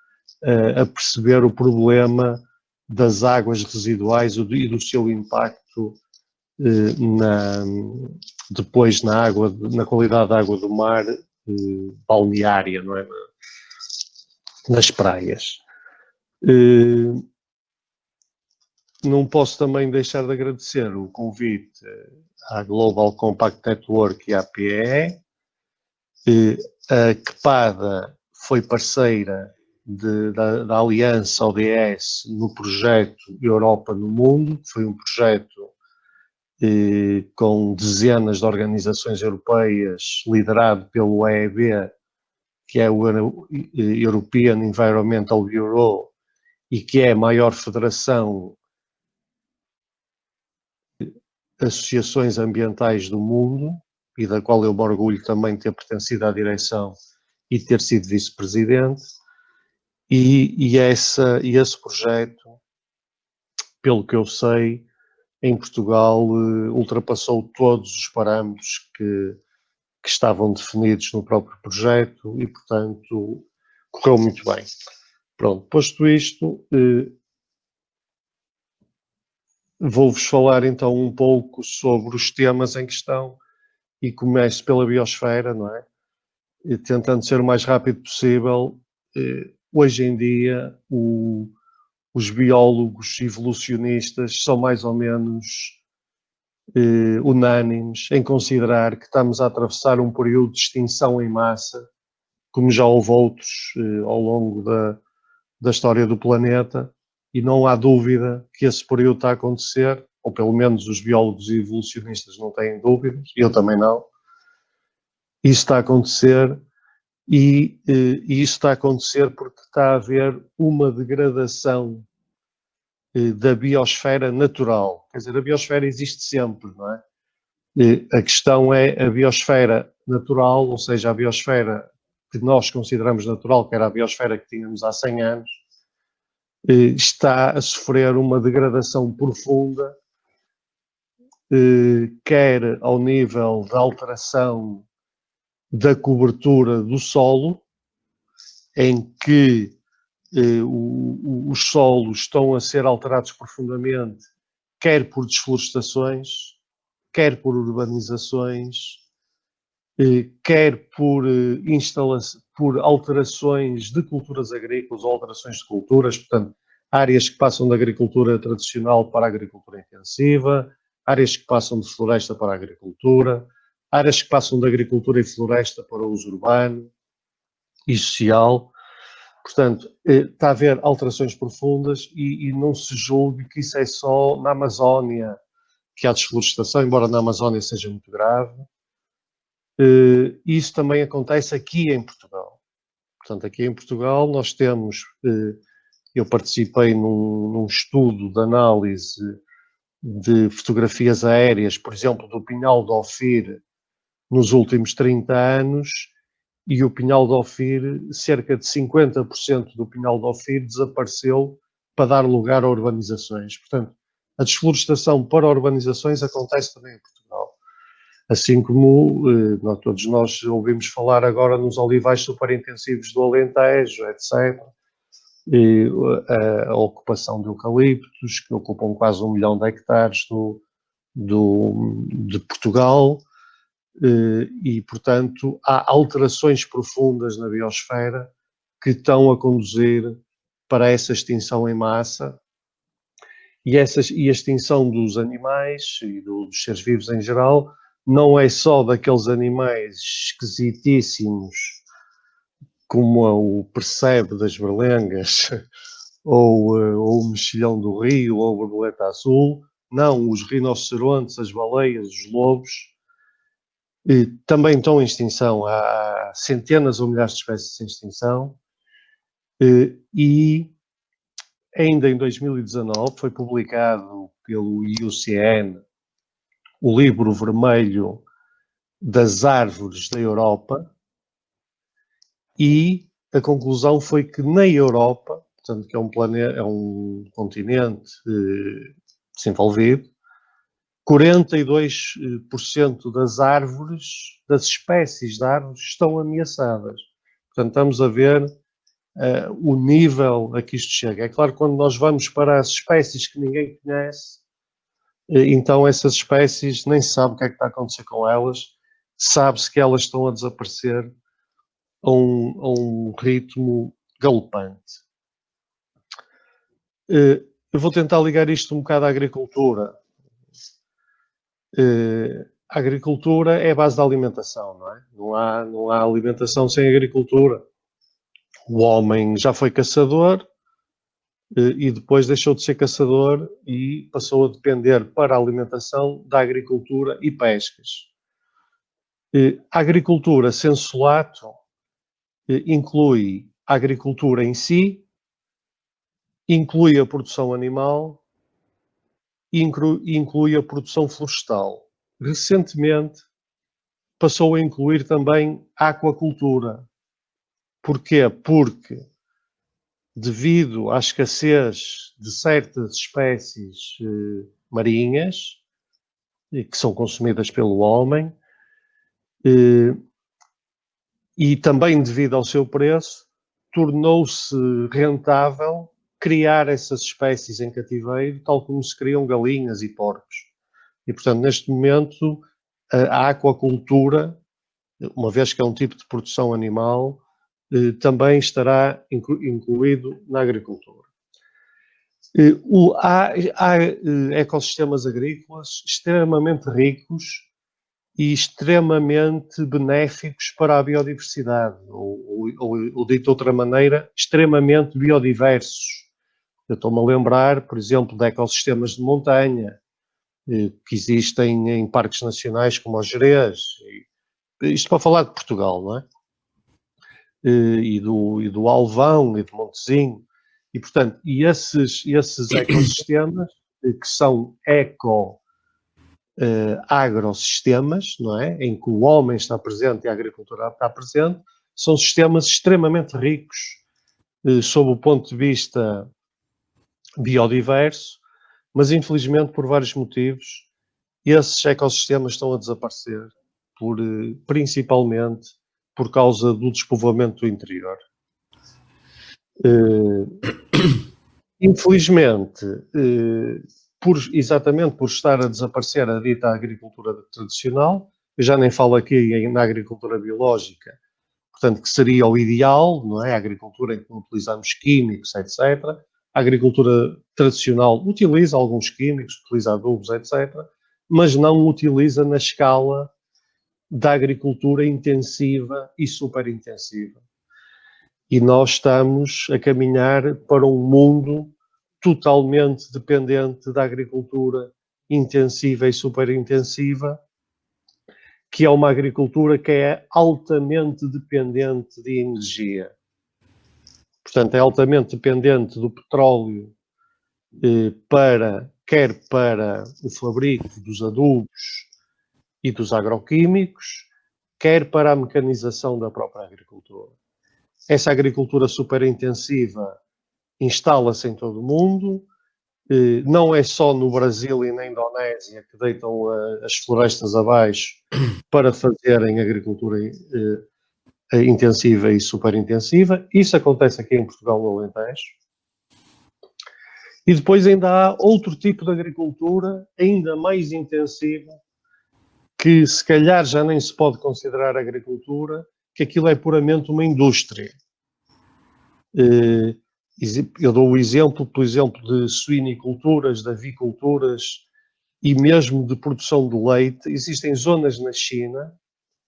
Speaker 4: a perceber o problema das águas residuais e do seu impacto depois na qualidade da água do mar balneária, não é? Nas praias. Não posso também deixar de agradecer o convite à Global Compact Network e à PEE. A CEPADA foi parceira da Aliança ODS no projeto Europa no Mundo, que foi um projeto com dezenas de organizações europeias, liderado pelo EEB, que é o European Environmental Bureau, e que é a maior federação de associações ambientais do mundo, e da qual eu me orgulho também de ter pertencido à direção e ter sido vice-presidente. E esse projeto, pelo que eu sei, em Portugal ultrapassou todos os parâmetros que estavam definidos no próprio projeto e, portanto, correu muito bem. Pronto, posto isto, vou-vos falar então um pouco sobre os temas em questão, e começo pela biosfera, não é? E tentando ser o mais rápido possível. Hoje em dia, os biólogos evolucionistas são mais ou menos unânimes em considerar que estamos a atravessar um período de extinção em massa, como já houve outros ao longo da história do planeta, e não há dúvida que esse período está a acontecer, ou pelo menos os biólogos evolucionistas não têm dúvidas, eu também não. Isso está a acontecer. E isso está a acontecer porque está a haver uma degradação da biosfera natural. Quer dizer, a biosfera existe sempre, não é? A questão é a biosfera natural, ou seja, a biosfera que nós consideramos natural, que era a biosfera que tínhamos há 100 anos, está a sofrer uma degradação profunda, quer ao nível da alteração da cobertura do solo, em que os solos estão a ser alterados profundamente, quer por desflorestações, quer por urbanizações, quer por alterações de culturas agrícolas ou alterações de culturas, portanto, áreas que passam da agricultura tradicional para a agricultura intensiva, áreas que passam de floresta para a agricultura, áreas que passam da agricultura e floresta para o uso urbano e social. Portanto, está a haver alterações profundas e não se julgue que isso é só na Amazónia que há desflorestação, embora na Amazónia seja muito grave. Isso também acontece aqui em Portugal. Portanto, aqui em Portugal nós temos, eu participei num estudo de análise de fotografias aéreas, por exemplo, do Pinhal de Ofir nos últimos 30 anos, e o Pinhal de Ofir, cerca de 50% do Pinhal de Ofir desapareceu para dar lugar a urbanizações. Portanto, a desflorestação para urbanizações acontece também em Portugal. Assim como todos nós ouvimos falar agora nos olivais superintensivos do Alentejo, etc. E a ocupação de eucaliptos, que ocupam quase 1 milhão de hectares de Portugal, e, portanto, há alterações profundas na biosfera que estão a conduzir para essa extinção em massa, e a extinção dos animais e dos seres vivos em geral não é só daqueles animais esquisitíssimos como o percebe das berlengas ou o mexilhão do rio ou a borboleta azul. Não, os rinocerontes, as baleias, os lobos também estão em extinção. Há centenas ou milhares de espécies em extinção, e ainda em 2019 foi publicado pelo IUCN o livro vermelho das árvores da Europa, e a conclusão foi que na Europa, portanto que é um continente desenvolvido, 42% das árvores, das espécies de árvores, estão ameaçadas. Portanto, estamos a ver o nível a que isto chega. É claro que quando nós vamos para as espécies que ninguém conhece, então essas espécies nem se sabe o que é que está a acontecer com elas, sabe-se que elas estão a desaparecer a um ritmo galopante. Eu vou tentar ligar isto um bocado à agricultura. A agricultura é a base da alimentação, não é? Não há alimentação sem agricultura. O homem já foi caçador e depois deixou de ser caçador e passou a depender para a alimentação da agricultura e pescas. A agricultura sensu lato inclui a agricultura em si, inclui a produção animal e inclui a produção florestal. Recentemente passou a incluir também a aquacultura. Porquê? Porque, devido à escassez de certas espécies marinhas, que são consumidas pelo homem, e também devido ao seu preço, tornou-se rentável criar essas espécies em cativeiro, tal como se criam galinhas e porcos. E, portanto, neste momento, a aquacultura, uma vez que é um tipo de produção animal, também estará incluído na agricultura. Há ecossistemas agrícolas extremamente ricos e extremamente benéficos para a biodiversidade, ou dito de outra maneira, extremamente biodiversos. Eu estou-me a lembrar, por exemplo, de ecossistemas de montanha, que existem em parques nacionais como o Gerês. Isto para falar de Portugal, não é? E do Alvão e do Montezinho. E, portanto, esses ecossistemas, que são agrossistemas, não é? Em que o homem está presente e a agricultura está presente, são sistemas extremamente ricos sob o ponto de vista biodiverso, mas infelizmente por vários motivos esses ecossistemas estão a desaparecer, principalmente por causa do despovoamento do interior. Infelizmente, exatamente por estar a desaparecer a dita agricultura tradicional, eu já nem falo aqui na agricultura biológica, portanto, que seria o ideal, não é? A agricultura em que não utilizamos químicos, etc. A agricultura tradicional utiliza alguns químicos, utiliza adubos, etc., mas não utiliza na escala da agricultura intensiva e superintensiva. E nós estamos a caminhar para um mundo totalmente dependente da agricultura intensiva e superintensiva, que é uma agricultura que é altamente dependente de energia. Portanto, é altamente dependente do petróleo quer para o fabrico dos adubos e dos agroquímicos, quer para a mecanização da própria agricultura. Essa agricultura superintensiva instala-se em todo o mundo, não é só no Brasil e na Indonésia que deitam as florestas abaixo para fazerem agricultura intensiva e superintensiva. Isso acontece aqui em Portugal, no Alentejo. E depois ainda há outro tipo de agricultura ainda mais intensivo, que se calhar já nem se pode considerar agricultura, que aquilo é puramente uma indústria. Eu dou o exemplo, por exemplo, de suiniculturas, de aviculturas e mesmo de produção de leite. Existem zonas na China,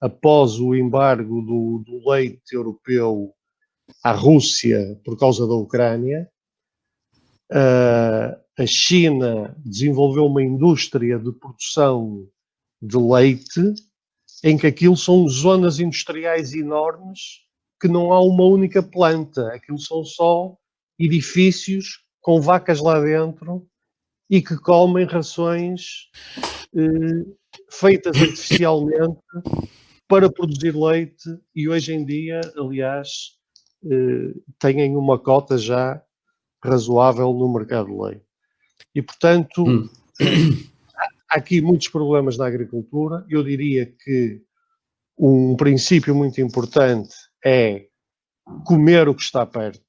Speaker 4: após o embargo do leite europeu à Rússia por causa da Ucrânia, a China desenvolveu uma indústria de produção de leite, em que aquilo são zonas industriais enormes, que não há uma única planta, aquilo são só edifícios com vacas lá dentro e que comem rações feitas artificialmente para produzir leite, e hoje em dia, aliás, têm uma cota já razoável no mercado de leite. E, portanto, há aqui muitos problemas na agricultura. Eu diria que um princípio muito importante é comer o que está perto,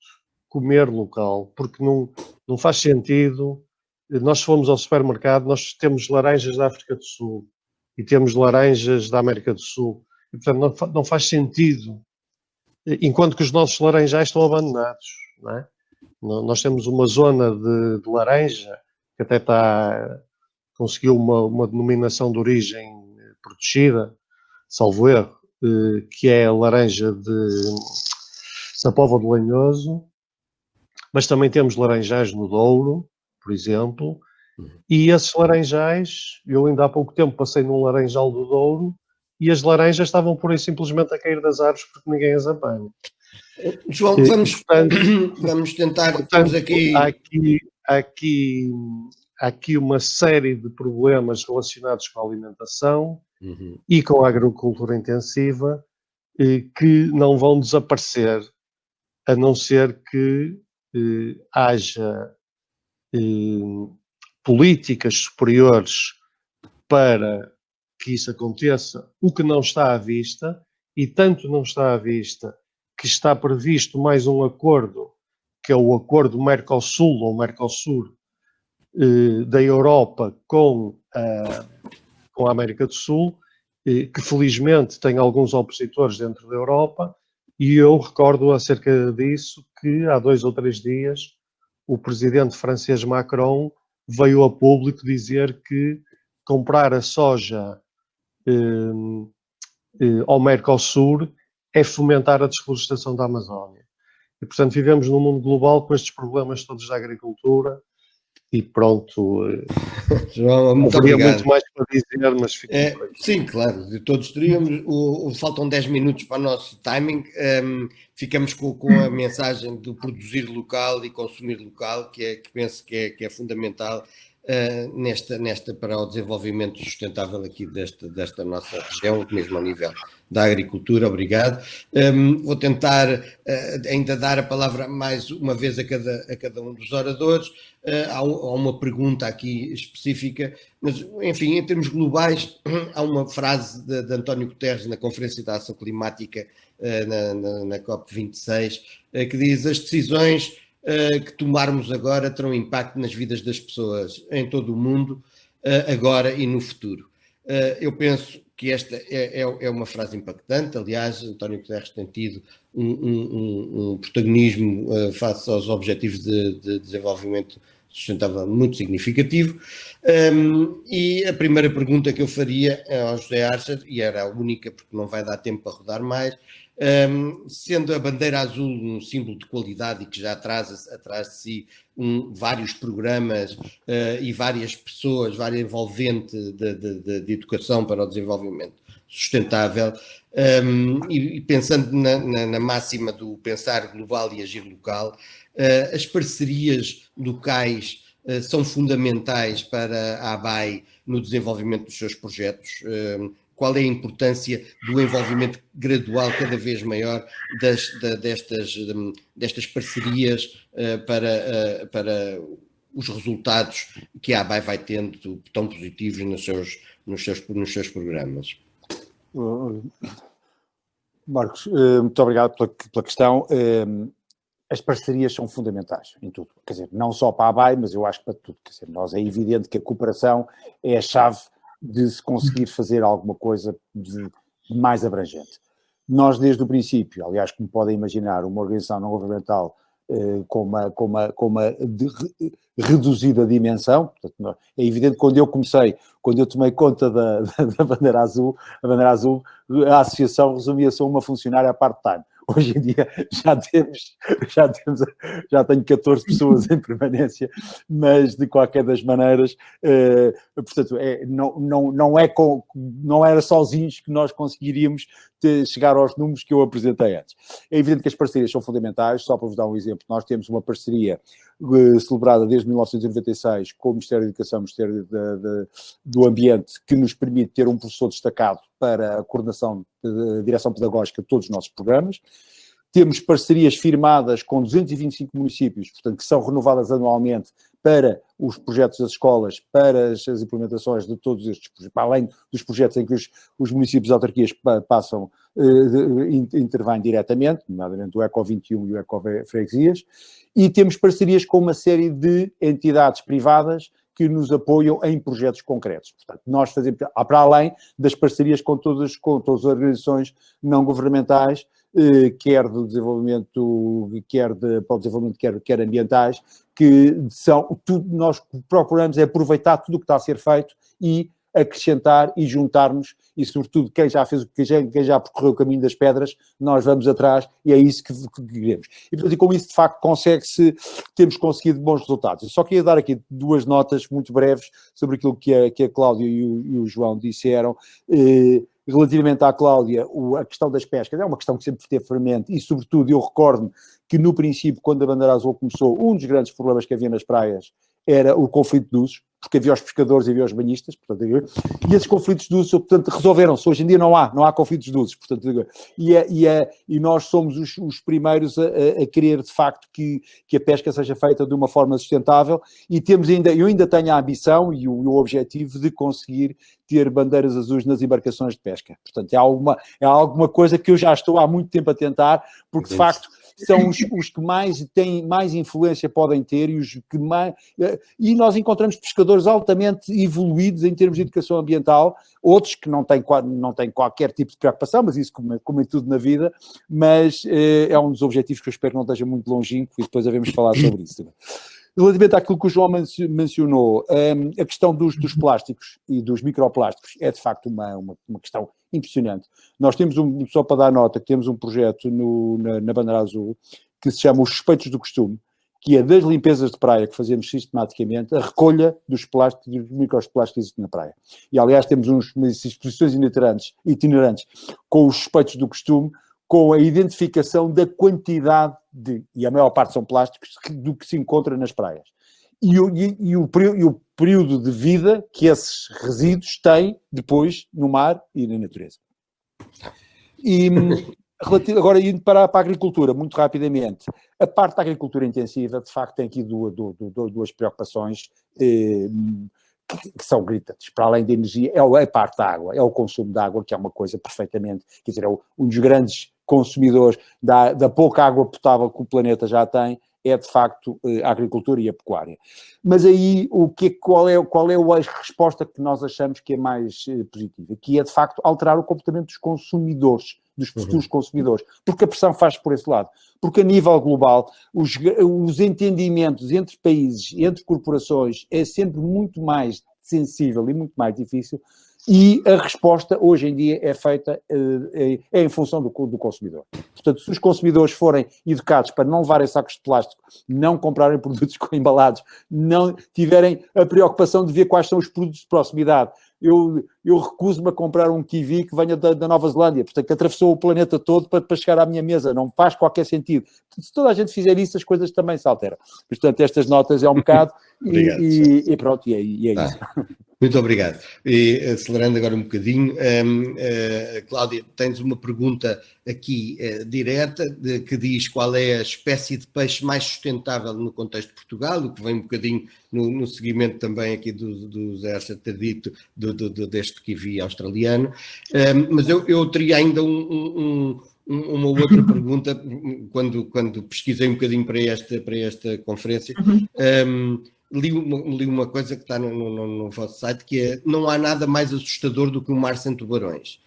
Speaker 4: comer local, porque não faz sentido. Nós fomos ao supermercado, nós temos laranjas da África do Sul e temos laranjas da América do Sul, e portanto não faz sentido, enquanto que os nossos laranjais estão abandonados, não é? Nós temos uma zona de laranja que até conseguiu uma denominação de origem protegida, salvo erro, que é a laranja da Póvoa de Lanhoso, mas também temos laranjais no Douro, por exemplo, e esses laranjais, eu ainda há pouco tempo passei num laranjal do Douro e as laranjas estavam pura e simplesmente a cair das árvores porque ninguém as apanha.
Speaker 1: João, vamos tentar, temos aqui...
Speaker 4: Há aqui uma série de problemas relacionados com a alimentação e com a agricultura intensiva que não vão desaparecer, a não ser que haja políticas superiores para que isso aconteça, o que não está à vista, e tanto não está à vista que está previsto mais um acordo, que é o acordo Mercosul ou Mercosur da Europa com a América do Sul, que felizmente tem alguns opositores dentro da Europa, e eu recordo acerca disso que há 2 ou 3 dias o presidente francês Macron veio a público dizer que comprar a soja ao Mercosur é fomentar a desflorestação da Amazónia. E, portanto, vivemos num mundo global com estes problemas todos da agricultura e pronto.
Speaker 1: João, muito
Speaker 4: haveria
Speaker 1: obrigado.
Speaker 4: muito mais para dizer, mas fico por aqui.
Speaker 1: Sim, claro, de todos teríamos. Faltam 10 minutos para o nosso timing. Ficamos com a mensagem do produzir local e consumir local, que penso que é fundamental para o desenvolvimento sustentável aqui desta nossa região, mesmo ao nível da agricultura. Obrigado. Vou tentar ainda dar a palavra mais uma vez a cada um dos oradores. Há uma pergunta aqui específica, mas, enfim, em termos globais, há uma frase de António Guterres na Conferência da Ação Climática na COP26, que diz: as decisões que tomarmos agora terão impacto nas vidas das pessoas em todo o mundo, agora e no futuro. Eu penso que esta é uma frase impactante. Aliás, António Guterres tem tido um protagonismo face aos Objetivos de Desenvolvimento Sustentável muito significativo. E a primeira pergunta que eu faria ao José Archer, e era a única porque não vai dar tempo para rodar mais, sendo a bandeira azul um símbolo de qualidade e que já traz atrás de si vários programas e várias pessoas, várias envolvente de educação para o desenvolvimento sustentável, e pensando na máxima do pensar global e agir local, as parcerias locais são fundamentais para a ABAI no desenvolvimento dos seus projetos. Qual é a importância do envolvimento gradual cada vez maior destas parcerias para os resultados que a ABAI vai tendo tão positivos nos seus programas?
Speaker 2: Marcos, muito obrigado pela questão. As parcerias são fundamentais em tudo, quer dizer, não só para a ABAI, mas eu acho que para tudo. Quer dizer, nós é evidente que a cooperação é a chave de se conseguir fazer alguma coisa de mais abrangente. Nós, desde o princípio, aliás, como podem imaginar, uma organização não governamental com uma reduzida dimensão, portanto, é evidente que quando eu tomei conta da bandeira azul, a associação resumia-se a uma funcionária part-time. Hoje em dia já tenho 14 pessoas em permanência, mas de qualquer das maneiras, portanto, não era sozinhos que nós conseguiríamos chegar aos números que eu apresentei antes. É evidente que as parcerias são fundamentais, só para vos dar um exemplo, nós temos uma parceria celebrada desde 1996 com o Ministério da Educação, o Ministério do Ambiente, que nos permite ter um professor destacado para a coordenação da direção pedagógica de todos os nossos programas. Temos parcerias firmadas com 225 municípios, portanto, que são renovadas anualmente para os projetos das escolas, para as implementações de todos estes, para além dos projetos em que os municípios e autarquias passam, intervêm diretamente, nomeadamente o ECO 21 e o ECO Freguesias, e temos parcerias com uma série de entidades privadas que nos apoiam em projetos concretos. Portanto, nós fazemos, para além das parcerias com todas as organizações não governamentais, quer do desenvolvimento, para o desenvolvimento, quer ambientais, que são, nós procuramos é aproveitar tudo o que está a ser feito e acrescentar e juntarmos, e sobretudo quem já percorreu o caminho das pedras, nós vamos atrás e é isso que queremos. E portanto, com isso de facto temos conseguido bons resultados. Eu só queria dar aqui duas notas muito breves sobre aquilo que a Cláudia e o João disseram. Relativamente à Cláudia, a questão das pescas é uma questão que sempre teve fermento e, sobretudo, eu recordo-me que no princípio, quando a Bandeira Azul começou, um dos grandes problemas que havia nas praias era o conflito de usos, porque havia os pescadores e havia os banhistas, portanto, e esses conflitos de usos, portanto, resolveram-se. Hoje em dia não há conflitos de usos, portanto, e nós somos os primeiros a querer, de facto, que a pesca seja feita de uma forma sustentável e eu ainda tenho a ambição e o objetivo de conseguir ter bandeiras azuis nas embarcações de pesca. Portanto, é alguma coisa que eu já estou há muito tempo a tentar, porque, de facto, são os que mais influência podem ter e os que mais... E nós encontramos pescadores altamente evoluídos em termos de educação ambiental, outros que não têm qualquer tipo de preocupação, mas isso como em tudo na vida, mas é um dos objetivos que eu espero que não esteja muito longínquo e depois havemos falar sobre isso também. Relativamente àquilo que o João mencionou, a questão dos plásticos e dos microplásticos é de facto uma questão impressionante. Nós temos só para dar nota, que temos um projeto na Bandeira Azul que se chama Os Suspeitos do Costume, que é das limpezas de praia que fazemos sistematicamente, a recolha dos plásticos, dos microplásticos que existem na praia. E aliás temos umas exposições itinerantes com os suspeitos do costume, com a identificação da quantidade e a maior parte são plásticos, do que se encontra nas praias. E o período de vida que esses resíduos têm depois no mar e na natureza. E agora, indo para a agricultura, muito rapidamente, a parte da agricultura intensiva, de facto, tem aqui duas preocupações que são gritantes. Para além da energia, é a parte da água, é o consumo de água, que é uma coisa perfeitamente, quer dizer, um dos grandes consumidores da pouca água potável que o planeta já tem, é de facto a agricultura e a pecuária. Mas aí, qual é a resposta que nós achamos que é mais positiva? Que é de facto alterar o comportamento dos consumidores, dos futuros consumidores, porque a pressão faz por esse lado. Porque a nível global, os entendimentos entre países, entre corporações, é sempre muito mais sensível e muito mais difícil, e a resposta hoje em dia é feita em função do consumidor. Portanto, se os consumidores forem educados para não levarem sacos de plástico, não comprarem produtos embalados, não tiverem a preocupação de ver quais são os produtos de proximidade. Eu eu recuso-me a comprar um kiwi que venha da Nova Zelândia, portanto, que atravessou o planeta todo para chegar à minha mesa. Não faz qualquer sentido. Se toda a gente fizer isso, as coisas também se alteram. Portanto, estas notas é um bocado
Speaker 1: Obrigado,
Speaker 2: e pronto, e é isso.
Speaker 1: Muito obrigado. E acelerando agora um bocadinho, Cláudia, tens uma pergunta aqui direta que diz qual é a espécie de peixe mais sustentável no contexto de Portugal, o que vem um bocadinho no seguimento também aqui do Zé ter dito deste kiwi australiano, mas eu teria ainda uma outra pergunta quando pesquisei um bocadinho para esta conferência. Li uma coisa que está no vosso site, que é: não há nada mais assustador do que um mar sem tubarões.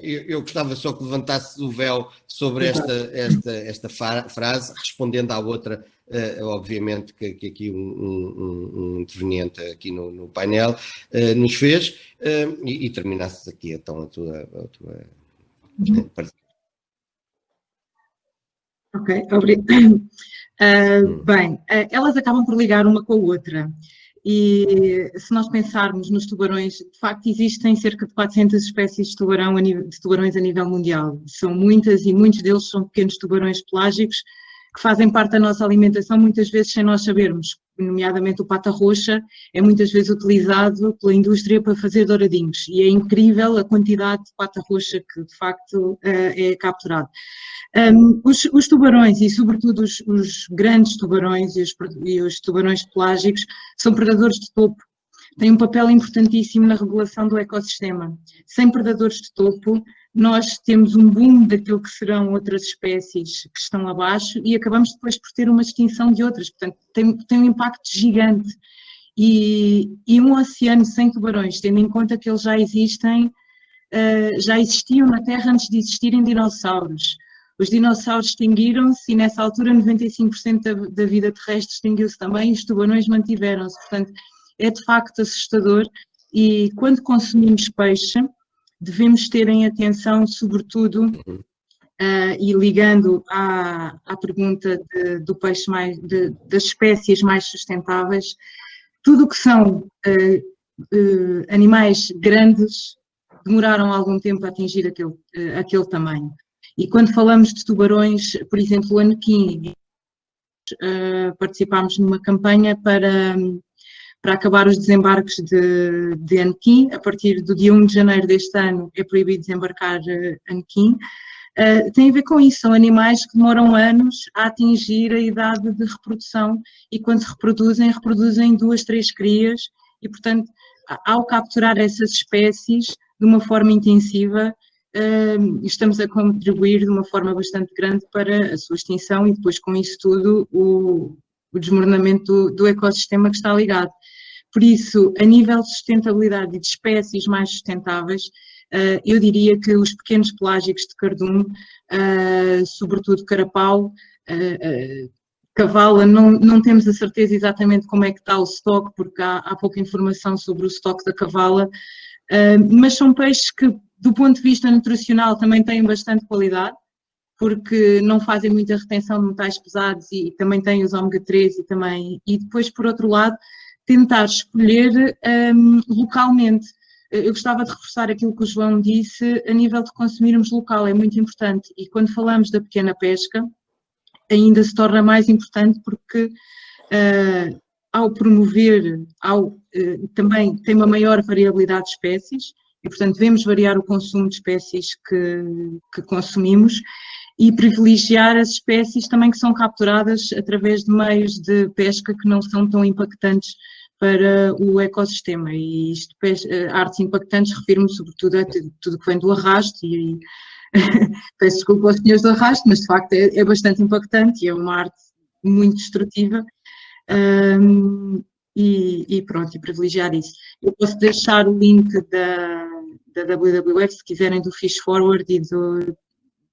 Speaker 1: Eu gostava só que levantasse o véu sobre esta frase, respondendo à outra, obviamente, que aqui um interveniente aqui no painel nos fez, e terminasses aqui então a tua
Speaker 3: Ok, obrigado. Bem, elas acabam por ligar uma com a outra. E se nós pensarmos nos tubarões, de facto existem cerca de 400 espécies de tubarões a nível mundial. São muitas e muitos deles são pequenos tubarões pelágicos que fazem parte da nossa alimentação, muitas vezes sem nós sabermos. Nomeadamente o pata-roxa é muitas vezes utilizado pela indústria para fazer douradinhos. E é incrível a quantidade de pata-roxa que de facto é capturado. Os tubarões, e sobretudo os grandes tubarões e os tubarões pelágicos, são predadores de topo, têm um papel importantíssimo na regulação do ecossistema. Sem predadores de topo, nós temos um boom daquilo que serão outras espécies que estão abaixo e acabamos depois por ter uma extinção de outras, portanto tem um impacto gigante. E um oceano sem tubarões, tendo em conta que eles já existiam na Terra antes de existirem dinossauros. Os dinossauros extinguiram-se e nessa altura 95% da vida terrestre extinguiu-se também e os tubarões mantiveram-se. Portanto, é de facto assustador e quando consumimos peixe devemos ter em atenção, sobretudo, e ligando à pergunta do peixe das espécies mais sustentáveis, tudo o que são animais grandes demoraram algum tempo a atingir aquele tamanho. E quando falamos de tubarões, por exemplo, o anequim, participámos numa campanha para acabar os desembarques de anequim. A partir do dia 1 de janeiro deste ano é proibido desembarcar anequim. Tem a ver com isso, são animais que demoram anos a atingir a idade de reprodução e quando se reproduzem 2, 3 crias e, portanto, ao capturar essas espécies de uma forma intensiva, estamos a contribuir de uma forma bastante grande para a sua extinção e depois com isso tudo o desmoronamento do ecossistema que está ligado. Por isso, a nível de sustentabilidade e de espécies mais sustentáveis, eu diria que os pequenos pelágicos de cardume, sobretudo carapau, cavala, não temos a certeza exatamente como é que está o estoque, porque há pouca informação sobre o estoque da cavala, mas são peixes que, do ponto de vista nutricional, também têm bastante qualidade, porque não fazem muita retenção de metais pesados e também têm os ômega 3 e depois, por outro lado, tentar escolher localmente. Eu gostava de reforçar aquilo que o João disse, a nível de consumirmos local, é muito importante, e quando falamos da pequena pesca, ainda se torna mais importante porque ao promover, também tem uma maior variabilidade de espécies, e portanto devemos variar o consumo de espécies que consumimos e privilegiar as espécies também que são capturadas através de meios de pesca que não são tão impactantes para o ecossistema. E isto, artes impactantes, refiro-me sobretudo a tudo que vem do arrasto e peço desculpa aos senhores do arrasto, mas de facto é bastante impactante e é uma arte muito destrutiva. E pronto, e privilegiar isso. Eu posso deixar o link da WWF, se quiserem, do Fish Forward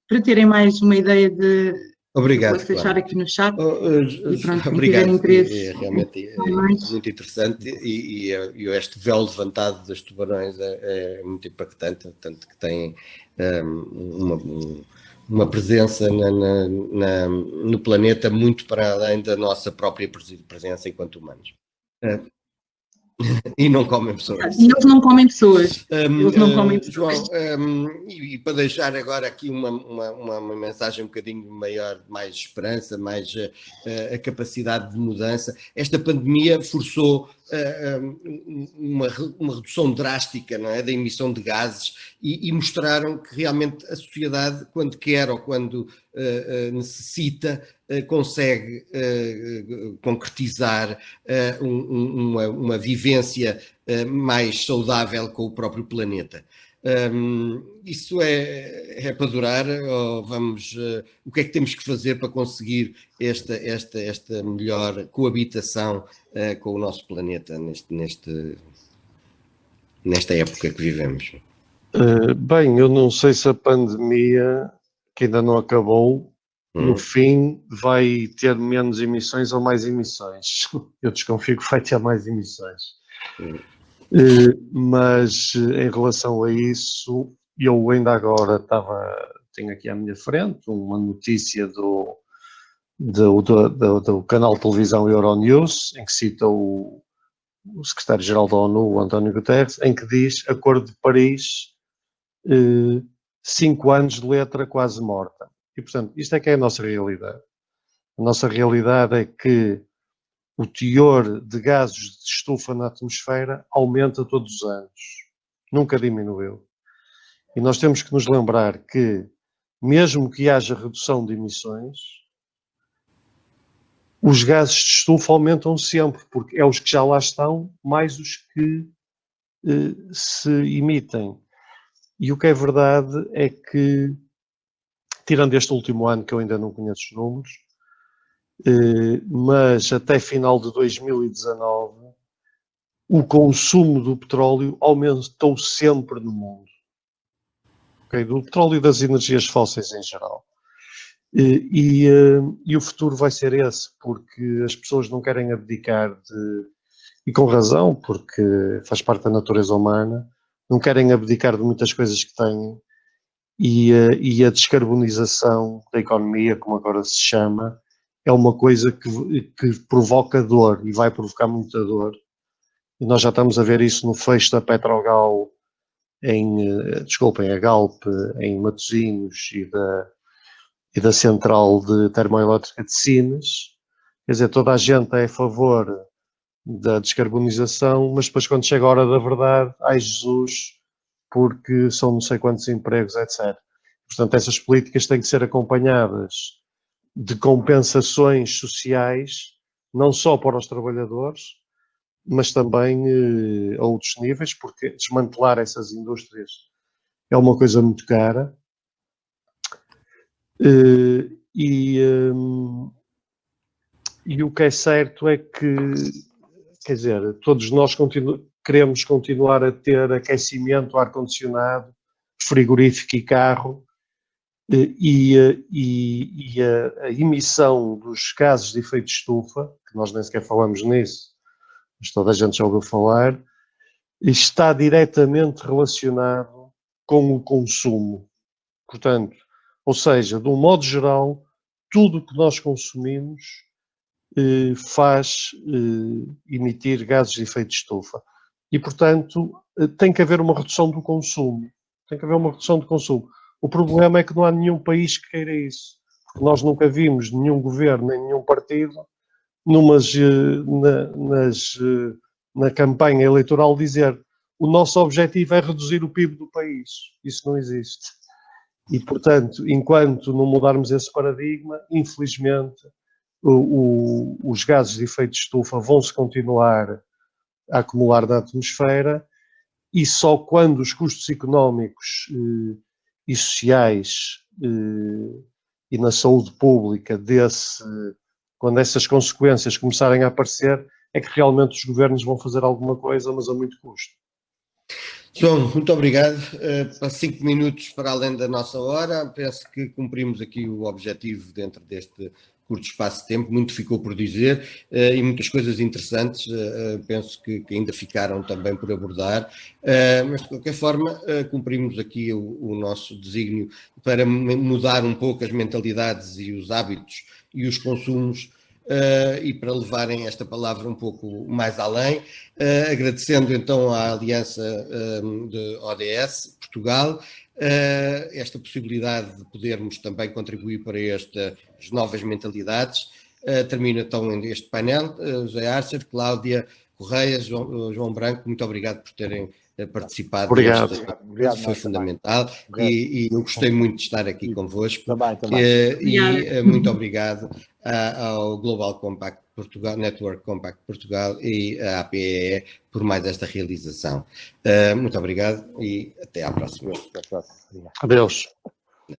Speaker 3: para terem mais uma ideia de...
Speaker 1: Obrigado,
Speaker 3: posso deixar aqui no chat. E pronto,
Speaker 1: obrigado,
Speaker 3: interesse,
Speaker 1: é realmente muito interessante e este véu levantado dos tubarões é muito impactante, tanto que tem uma presença no planeta muito para além da nossa própria presença enquanto humanos. E não comem pessoas.
Speaker 3: E eles não comem pessoas. Eles não comem pessoas.
Speaker 1: João, e para deixar agora aqui uma mensagem um bocadinho maior, mais esperança, mais a capacidade de mudança, esta pandemia forçou uma redução drástica, não é, da emissão de gases e mostraram que realmente a sociedade, quando quer ou quando necessita, consegue concretizar uma vivência mais saudável com o próprio planeta. Isso é para durar, ou vamos, o que é que temos que fazer para conseguir esta melhor coabitação com o nosso planeta nesta época que vivemos?
Speaker 4: Bem, eu não sei se a pandemia, que ainda não acabou, no fim vai ter menos emissões ou mais emissões. Eu desconfio que vai ter mais emissões. Mas em relação a isso, eu ainda agora tenho aqui à minha frente uma notícia do canal de televisão Euronews, em que cita o secretário-geral da ONU, o António Guterres, em que diz: Acordo de Paris, 5 anos de letra quase morta. E, portanto, isto é que é a nossa realidade. A nossa realidade é que o teor de gases de estufa na atmosfera aumenta todos os anos. Nunca diminuiu. E nós temos que nos lembrar que, mesmo que haja redução de emissões, os gases de estufa aumentam sempre, porque é os que já lá estão, mais os que se emitem. E o que é verdade é que, tirando este último ano, que eu ainda não conheço os números, mas até final de 2019, o consumo do petróleo aumentou sempre no mundo. Okay? Do petróleo e das energias fósseis em geral. E o futuro vai ser esse, porque as pessoas não querem abdicar e com razão, porque faz parte da natureza humana, não querem abdicar de muitas coisas que têm, e a descarbonização da economia, como agora se chama, é uma coisa que provoca dor e vai provocar muita dor. E nós já estamos a ver isso no fecho da Petrogal a Galp em Matosinhos e da central de termoelétrica de Sines. Quer dizer, toda a gente é a favor da descarbonização, mas depois quando chega a hora da verdade, ai Jesus, porque são não sei quantos empregos, etc. Portanto, essas políticas têm que ser acompanhadas de compensações sociais, não só para os trabalhadores, mas também a outros níveis, porque desmantelar essas indústrias é uma coisa muito cara. E o que é certo é que, quer dizer, todos nós queremos continuar a ter aquecimento, ar-condicionado, frigorífico e carro, e a emissão dos gases de efeito de estufa, que nós nem sequer falamos nisso, mas toda a gente já ouviu falar, está diretamente relacionado com o consumo. Portanto, ou seja, de um modo geral, tudo o que nós consumimos faz emitir gases de efeito de estufa. E, portanto, tem que haver uma redução do consumo. Tem que haver uma redução do consumo. O problema é que não há nenhum país que queira isso. Porque nós nunca vimos nenhum governo, nem nenhum partido, na campanha eleitoral dizer: o nosso objetivo é reduzir o PIB do país. Isso não existe. E, portanto, enquanto não mudarmos esse paradigma, infelizmente, os gases de efeito de estufa vão-se continuar a acumular na atmosfera, e só quando os custos económicos e sociais e na saúde pública quando essas consequências começarem a aparecer, é que realmente os governos vão fazer alguma coisa, mas a muito custo.
Speaker 1: João, muito obrigado. Para 5 minutos para além da nossa hora, penso que cumprimos aqui o objetivo dentro deste curto espaço de tempo. Muito ficou por dizer e muitas coisas interessantes, penso que ainda ficaram também por abordar, mas de qualquer forma cumprimos aqui o nosso desígnio para mudar um pouco as mentalidades e os hábitos e os consumos e para levarem esta palavra um pouco mais além, agradecendo então à Aliança de ODS Portugal esta possibilidade de podermos também contribuir para estas novas mentalidades. Termino então este painel. José Archer, Cláudia Correia, João Branco, muito obrigado por terem participado.
Speaker 4: Obrigado.
Speaker 2: Obrigado,
Speaker 1: foi
Speaker 2: nós
Speaker 1: fundamental
Speaker 2: também.
Speaker 1: e eu gostei muito de estar aqui convosco.
Speaker 2: Também.
Speaker 1: E muito obrigado ao Global Compact Portugal, Network Compact Portugal e à APEE por mais esta realização. Muito obrigado e até à próxima.
Speaker 2: Obrigado.
Speaker 4: Adeus.